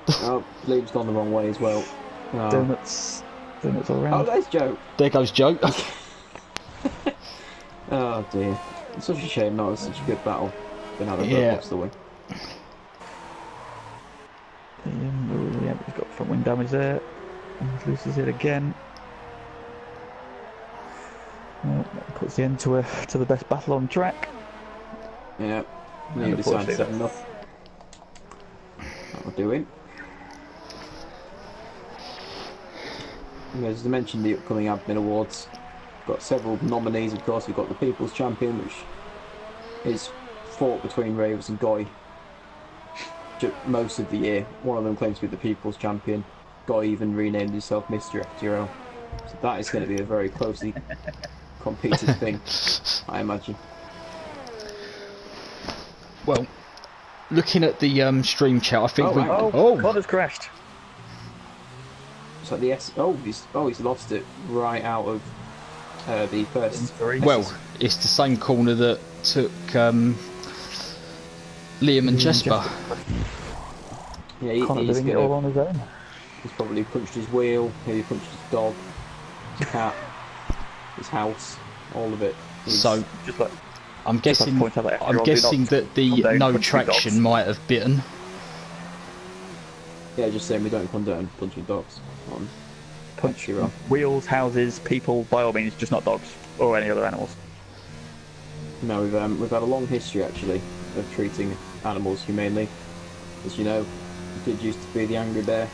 Oh, Liam's gone the wrong way as well. Oh. Donuts all Oh, round. there's Joe. There goes Joe. Oh dear. It's such a shame that was such a good battle. But now they've Yeah. both lost the win. Yeah, he's got front wing damage there. And loses it again. That puts the end to the best battle on track. Yeah. Liam decided 7-0. That'll do it. As I mentioned, the upcoming admin awards. Got several nominees, of course. We've got the People's Champion, which is fought between Ravers and Goy most of the year. One of them claims to be the People's Champion. Goy even renamed himself Mr. FTRL. So that is going to be a very closely competed thing, I imagine. Well, looking at the stream chat, I think Connor's crashed. So the he's lost it right out of the first. Well, it's the same corner that took Liam and Jesper. Yeah, Connor he's doing it all on his own. He's probably punched his wheel, maybe punched his dog, his cat, his house, all of it. So Just like I'm guessing that the no traction might have bitten. Yeah, just saying we don't condone punching dogs on punch FTRL. wheels, houses, people, by all means, just not dogs or any other animals. No, we've had a long history actually of treating animals humanely. As you know, it did used to be the angry bear,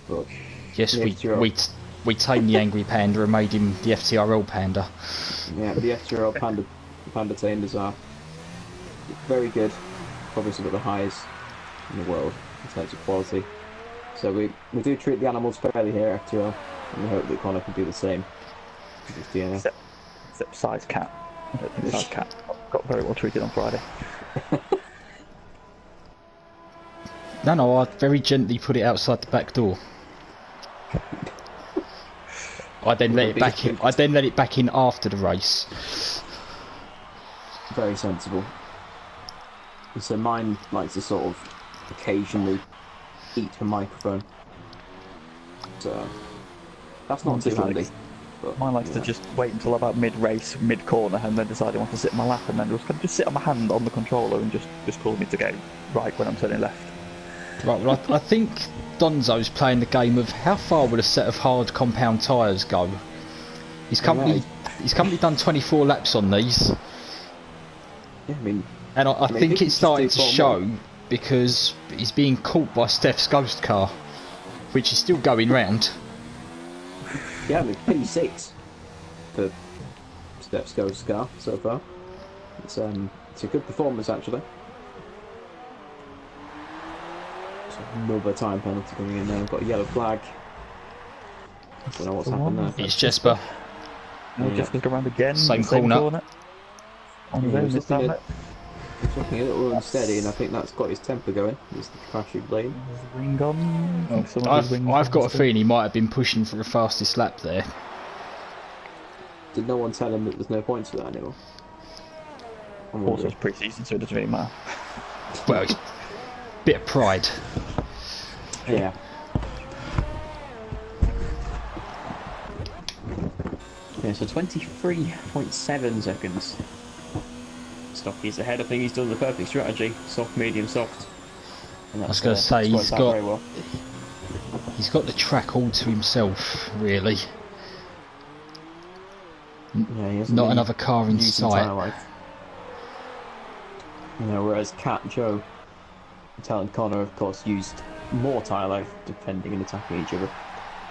but Yes, we tamed the angry panda and made him the FTRL panda. yeah, the FTRL panda tamers are very good, probably some of the highest in the world in terms of quality. So we do treat the animals fairly here at FTRL, and we hope that Connor can do the same with his DNA. Except Size Cat. I don't think Size Cat got very well treated on Friday. No, I very gently put it outside the back door. I then let it back in. I then let it back in after the race. Very sensible. So mine likes to sort of occasionally eat a microphone. So that's not too handy. But, Mine likes to just wait until about mid-race, mid-corner, and then decide he wants to sit in my lap, and then just sit on my hand on the controller and just call me to go right when I'm turning left. Right, well, I think Donzo's playing the game of how far would a set of hard compound tyres go. He's currently done 24 laps on these. Yeah, I mean, And I think it's starting to show more. because he's being caught by Steph's ghost car, which is still going round. Yeah, I mean, P6 for Steph's ghost car so far. It's a good performance actually. So another time penalty coming in there. We've got a yellow flag. Don't know what's happened there. It's Jesper. Jesper's going around again. Same corner. On his own this time. He's looking a little unsteady, and I think that's got his temper going. He's the crashing lane. Ring on. I've got a feeling he might have been pushing for the fastest lap there. Did no one tell him that there's no points for that anymore? Also, it's pre-season, so it doesn't really matter. Well, it's a bit of pride. Yeah. Yeah, so 23.7 seconds. Stocky's ahead. I think he's done the perfect strategy. Soft, medium, soft. I was going to say he's got the track all to himself, really. Yeah, he not another car in sight. You know, whereas Cat, Joe, Tal and Connor, of course, used more tyre life defending and attacking each other.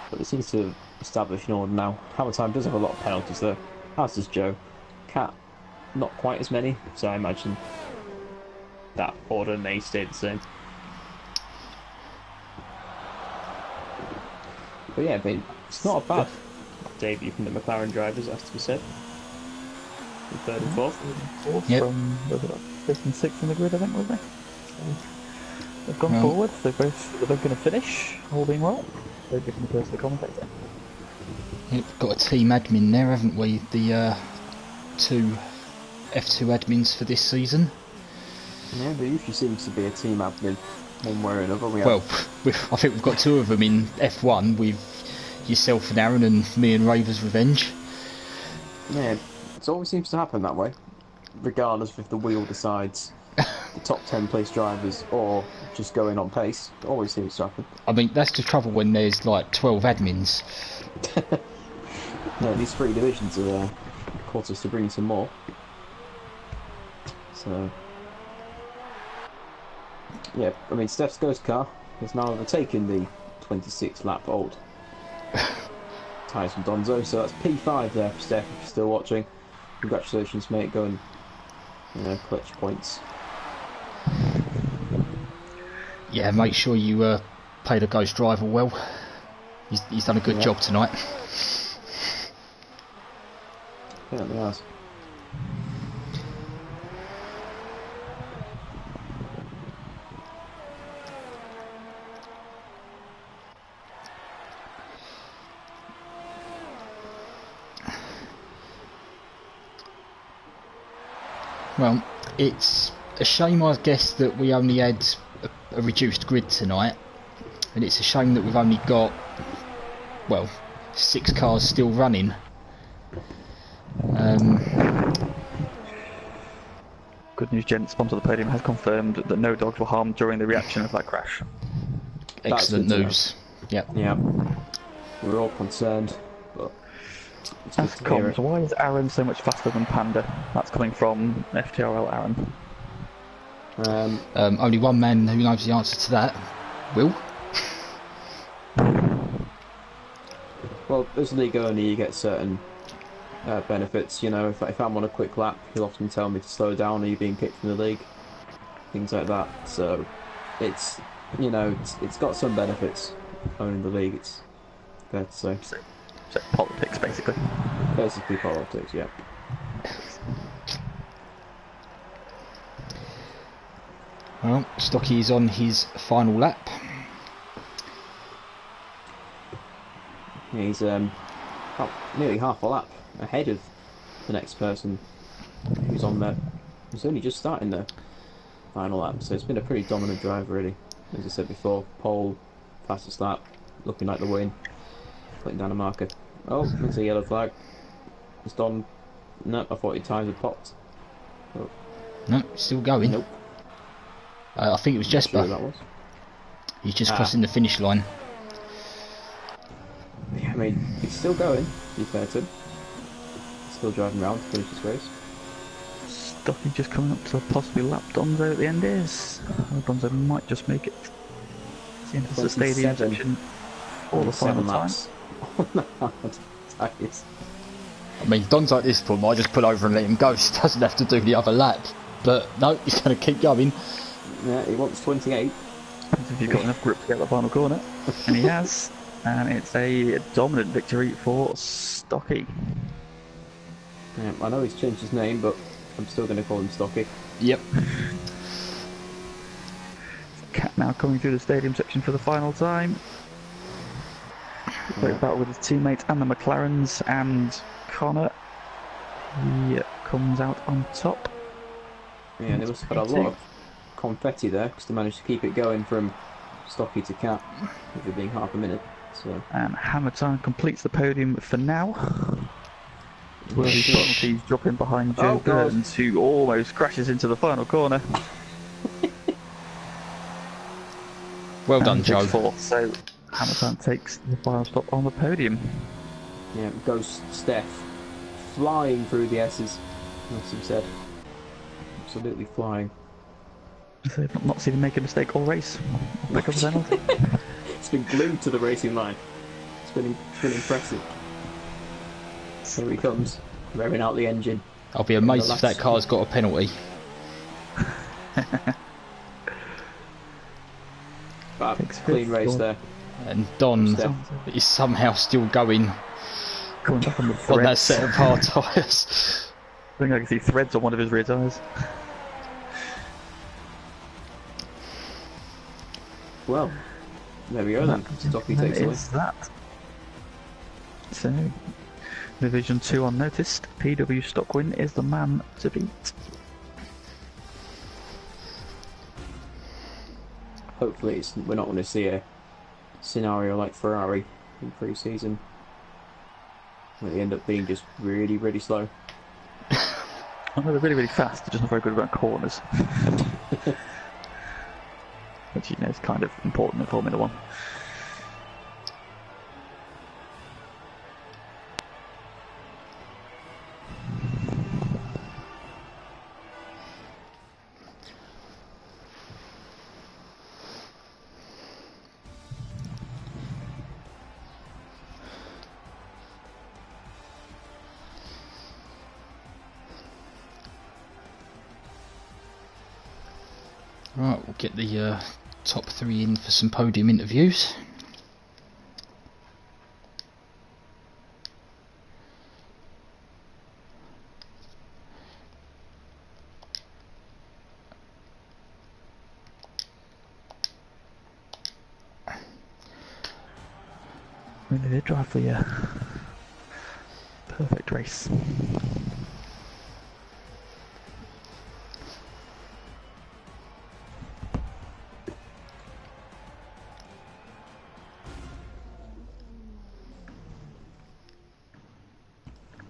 But it seems to have established an order now. Hammertime does have a lot of penalties though, as does Joe. Cat, not quite as many, so I imagine that order may stay the same. But yeah, I mean, it's not a bad debut from the McLaren drivers, has to be said. In third and fourth. Yep. From fifth and sixth in the grid, I think, wasn't they? They've gone forward. They're both going to finish, all being well. They're giving the first to the commentator. We've got a team admin there, haven't we? The two F2 admins for this season. Yeah, there usually seems to be a team admin one way or another. I think we've got two of them in F1 with yourself and Aaron and me and Raver's Revenge. Yeah, it always seems to happen that way, regardless if the wheel decides the top 10 place drivers or just going on pace. It always seems to happen. I mean, that's the trouble when there's like 12 admins. No, these 3 divisions are caused us to bring some more. So, yeah, I mean, Steph's ghost car has now overtaken the 26 lap old tyres from Donzo, so that's P5 there for Steph if you're still watching. Congratulations, mate, going, clutch points. Yeah, make sure you play the ghost driver well. He's done a good job tonight. Certainly has. Well, it's a shame, I guess, that we only had a reduced grid tonight, and it's a shame that we've only got, 6 cars still running. Good news, gents. Sponsor of the podium has confirmed that no dogs were harmed during the reaction of that crash. Excellent news. Yep. Yeah. We're all concerned, but it's good Ask to hear comms, why is Aaron so much faster than Panda? That's coming from FTRL Aaron. Only one man who knows the answer to that. Will? Well, as league owner, you get certain benefits. If I'm on a quick lap, he'll often tell me to slow down. Are you being kicked from the league? Things like that. So it's it's got some benefits owning the league. It's fair to say. So politics, basically. Basically politics, yeah. Well, Stocky is on his final lap. He's nearly half a lap ahead of the next person who's on there. He's only just starting the final lap, so it's been a pretty dominant drive, really. As I said before, pole, fastest lap, looking like the win, putting down a marker. Oh, it's a yellow flag. It's Don. Nope, I thought your times had popped. Oh, No, still going. nope. I think it was Not Jesper. sure who that was. He's just crossing the finish line. Yeah, I mean, he's still going, to be fair to him. He's still driving around to finish this race. Stocky just coming up to possibly lap Donzo at the end is. Donzo might just make it to the end of the stadium section for the final time. On the hard tyres. I mean, Don's at this point, I just pull over and let him go. He doesn't have to do the other lap. But no, he's going to keep going. Yeah, he wants 28. If you've got enough grip to get the final corner, and he has, and it's a dominant victory for Stocky. Yeah, I know he's changed his name, but I'm still going to call him Stocky. Yep. Cat now coming through the stadium section for the final time. Great battle with his teammates and the McLarens, and Connor, he comes out on top. Yeah, and they must have had a lot of confetti there because they managed to keep it going from Stocky to Cat with it being half a minute. So. And Hammer Time completes the podium for now. He's dropping behind Joe Burns, who almost crashes into the final corner. Well done, Joe. Fourth, so Hammer Time takes the final stop on the podium. Yeah, goes Steph flying through the S's, as he said. Absolutely flying. So not seen him make a mistake all race. Pick up a penalty. It's been glued to the racing line. It's been impressive. Here he comes, revving out the engine. I'll be amazed if that car's got a penalty. But clean race there. And Don is somehow still going Coming back on the threads. on that set of hard tyres. I think I can see threads on one of his rear tyres. Well, there we go then. Stocky takes away. That. So, Division 2 unnoticed. PW Stockwin is the man to beat. Hopefully we're not going to see a scenario like Ferrari in pre-season where they end up being just really, really slow. I know they're really, really fast, they're just not very good about corners. Which, you know, is kind of important in Formula 1. Right, we'll get the top three in for some podium interviews. Really did drive the perfect race.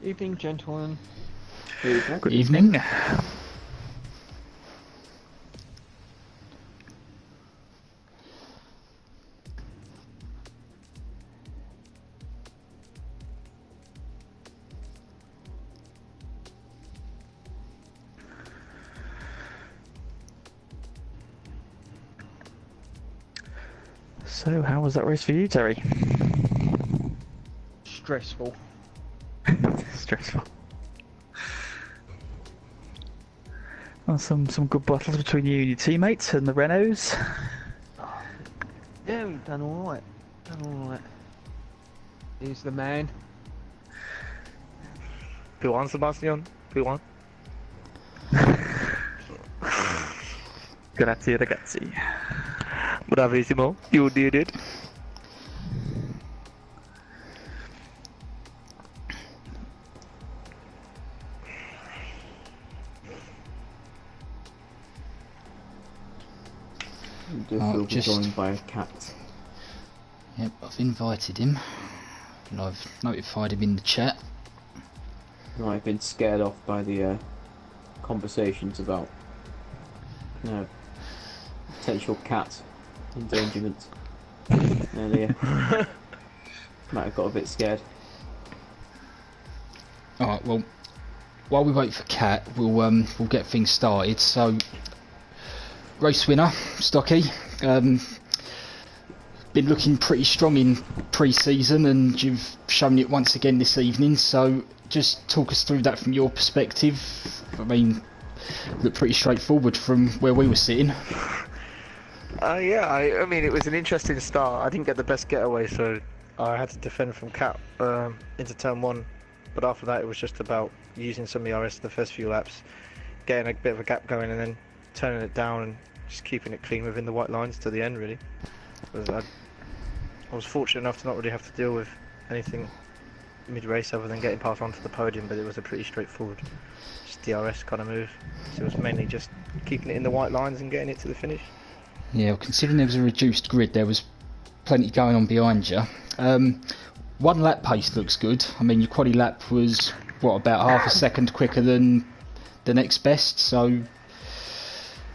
Evening, gentlemen. Good evening. So, how was that race for you, Terry? Stressful. Stressful. Well, some good battles between you and your teammates and the Renaults. Yeah, we've done alright. He's the man. Più on, Sebastian? Più on? Grazie ragazzi. Bravissimo, you did it. Just joined by a cat. Yep, I've invited him. and I've notified him in the chat. I've been scared off by the conversations about potential cat endangerment earlier. Might have got a bit scared. Alright, well, while we wait for Cat, we'll get things started. So, race winner, Stocky. Been looking pretty strong in pre-season, and you've shown it once again this evening. So, just talk us through that from your perspective. I mean, looked pretty straightforward from where we were sitting. Yeah, I mean, it was an interesting start. I didn't get the best getaway, so I had to defend from Cap into turn 1. But after that, it was just about using some ERS the first few laps, getting a bit of a gap going, and then turning it down and just keeping it clean within the white lines to the end, really. I was fortunate enough to not really have to deal with anything mid-race other than getting passed onto the podium, but it was a pretty straightforward just DRS kind of move. So it was mainly just keeping it in the white lines and getting it to the finish. Yeah, well, considering there was a reduced grid, there was plenty going on behind you. One lap pace looks good. I mean, your quali lap was, what, about half a second quicker than the next best, so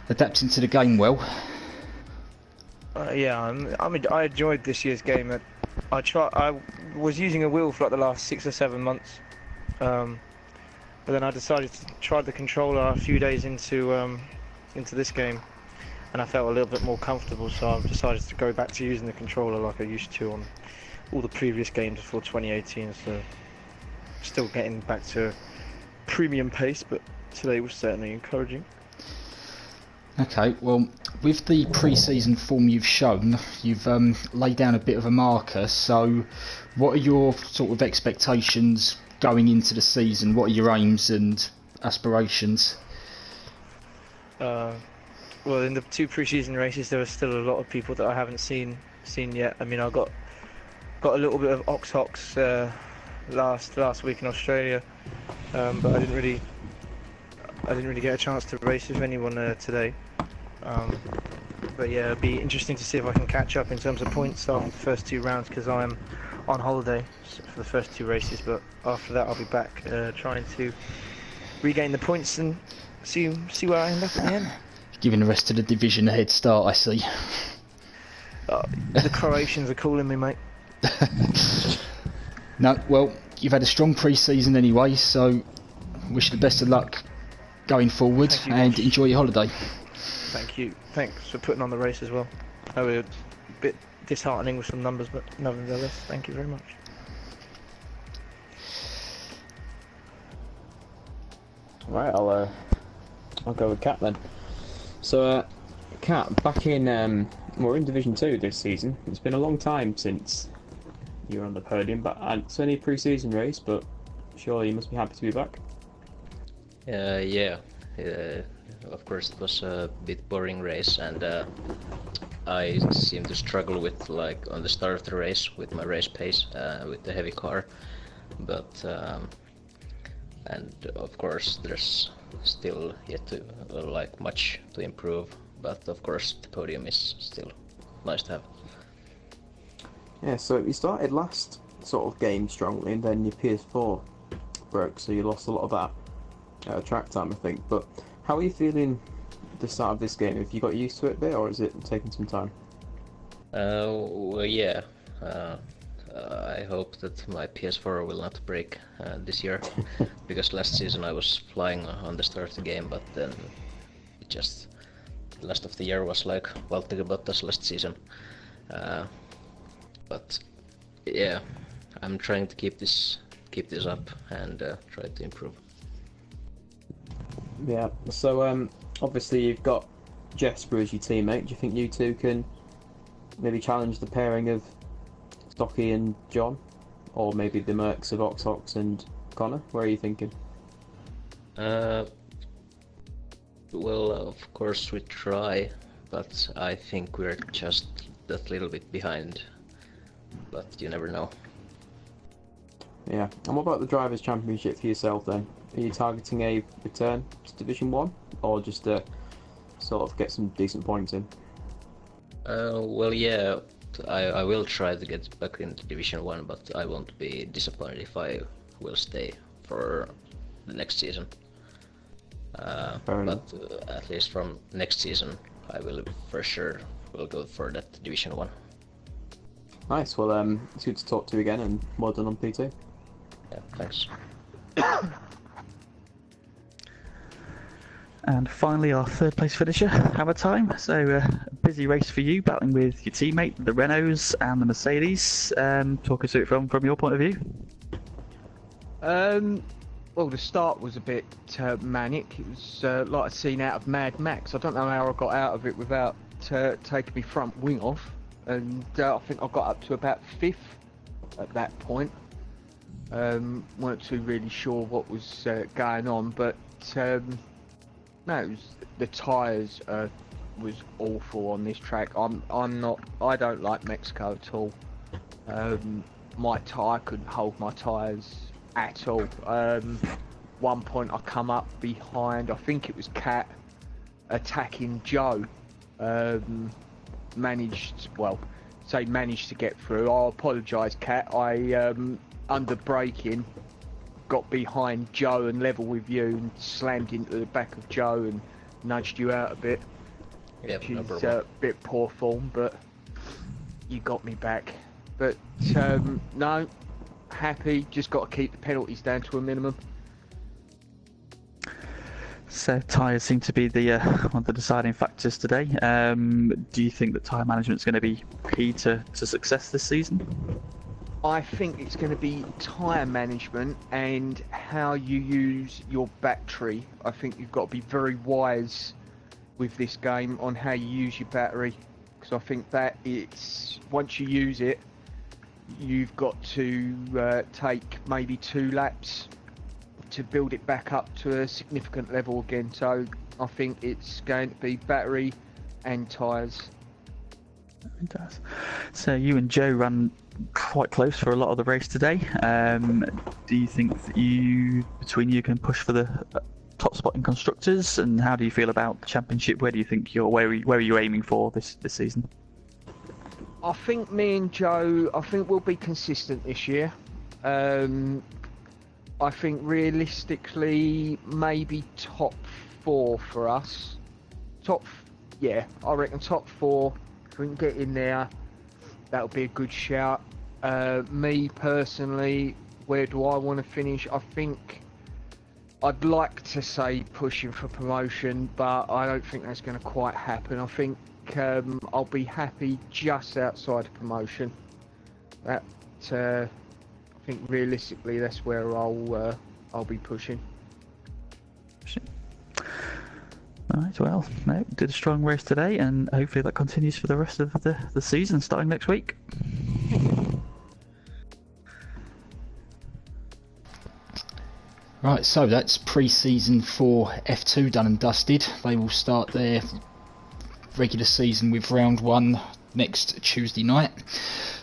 adapting to the game well. Yeah, I mean, I enjoyed this year's game. I was using a wheel for like the last 6 or 7 months, but then I decided to try the controller a few days into this game, and I felt a little bit more comfortable, so I've decided to go back to using the controller like I used to on all the previous games before 2018. So still getting back to premium pace, but today was certainly encouraging. Okay, well, with the pre-season form you've shown, you've laid down a bit of a marker, so what are your sort of expectations going into the season? What are your aims and aspirations? Well, in the 2 pre-season races, there are still a lot of people that I haven't seen yet. I mean, I got a little bit of Ox last week in Australia, but I didn't really get a chance to race with anyone today. But yeah, it'll be interesting to see if I can catch up in terms of points after the first 2 rounds, because I am on holiday for the first 2 races. But after that, I'll be back trying to regain the points and see where I end up at the end. Giving the rest of the division a head start, I see. The Croatians are calling me, mate. No, well, you've had a strong pre-season anyway, so wish you the best of luck going forward, and enjoy your holiday. Thank you. Thanks for putting on the race as well. I was a bit disheartening with some numbers, but nevertheless, thank you very much. Right, I'll go with Cat then. So, Cat, back in we're in Division 2 this season. It's been a long time since you were on the podium, but it's only a pre-season race, but surely you must be happy to be back. Yeah. Of course, it was a bit boring race, and I seem to struggle with, like, on the start of the race with my race pace with the heavy car, but and of course there's still yet to much to improve, but of course the podium is still nice to have. Yeah, so you started last sort of game strongly, and then your PS4 broke, so you lost a lot of that track time, I think. But how are you feeling the start of this game? Have you got used to it a bit, or is it taking some time? Well, yeah. I hope that my PS4 will not break this year, because last season I was flying on the start of the game, but then it just the last of the year was like Valtteri Bottas last season. But yeah, I'm trying to keep this up and try to improve. Yeah. So obviously you've got Jesper as your teammate. Do you think you two can maybe challenge the pairing of Stocky and John, or maybe the Mercs of Ox and Connor? Where are you thinking? Well, of course we try, but I think we're just that little bit behind. But you never know. Yeah. And what about the Drivers' Championship for yourself then? Are you targeting a return to Division 1, or just to sort of get some decent points in? Well, yeah, I will try to get back into Division 1, but I won't be disappointed if I will stay for the next season. But at least from next season, I will for sure will go for that Division 1. Nice. Well, it's good to talk to you again, and well done on P2. Yeah, thanks. And finally, our third place finisher, Hammer Time. So, a busy race for you, battling with your teammate, the Renaults and the Mercedes. Talk us through it from your point of view. Well, the start was a bit manic. It was like a scene out of Mad Max. I don't know how I got out of it without taking my front wing off. And I think I got up to about 5th at that point. Weren't too really sure what was going on, but no, it was, the tyres was awful on this track. I don't like Mexico at all. I couldn't hold my tyres at all. One point I come up behind, I think it was Cat attacking Joe. Managed to get through. I apologise, Cat. I under braking got behind Joe and level with you and slammed into the back of Joe and nudged you out a bit. Yep, Which no is problem. a bit poor form, but you got me back. But no, happy. Just got to keep the penalties down to a minimum. So, tyres seem to be the one of the deciding factors today. Do you think that tyre management is going to be key to success this season? I think it's going to be tyre management and how you use your battery. I think you've got to be very wise with this game on how you use your battery, because I think that it's once you use it, you've got to take maybe 2 laps to build it back up to a significant level again. So I think it's going to be battery and tyres. It does. So you and Joe ran quite close for a lot of the race today. Do you think that between you can push for the top spot in constructors? And how do you feel about the championship? Where do you think where are you aiming for this season? I think me and Joe, we'll be consistent this year. I think realistically, maybe top 4 for us. I reckon top 4. If we can get in there, that'll be a good shout. Me personally, where do I want to finish? I think I'd like to say pushing for promotion, but I don't think that's going to quite happen. I think I'll be happy just outside of promotion. That I think realistically, that's where I'll be pushing. Right, well, no, did a strong race today, and hopefully that continues for the rest of the season, starting next week. Right, so that's pre-season for F2 done and dusted. They will start their regular season with round 1 next Tuesday night.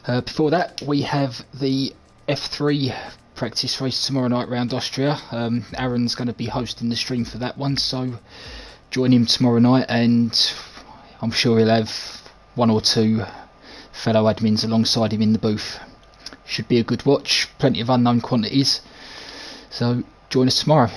Before that, we have the F3 practice race tomorrow night round Austria. Aaron's going to be hosting the stream for that one, so join him tomorrow night, and I'm sure he'll have 1 or 2 fellow admins alongside him in the booth. Should be a good watch, plenty of unknown quantities, so join us tomorrow.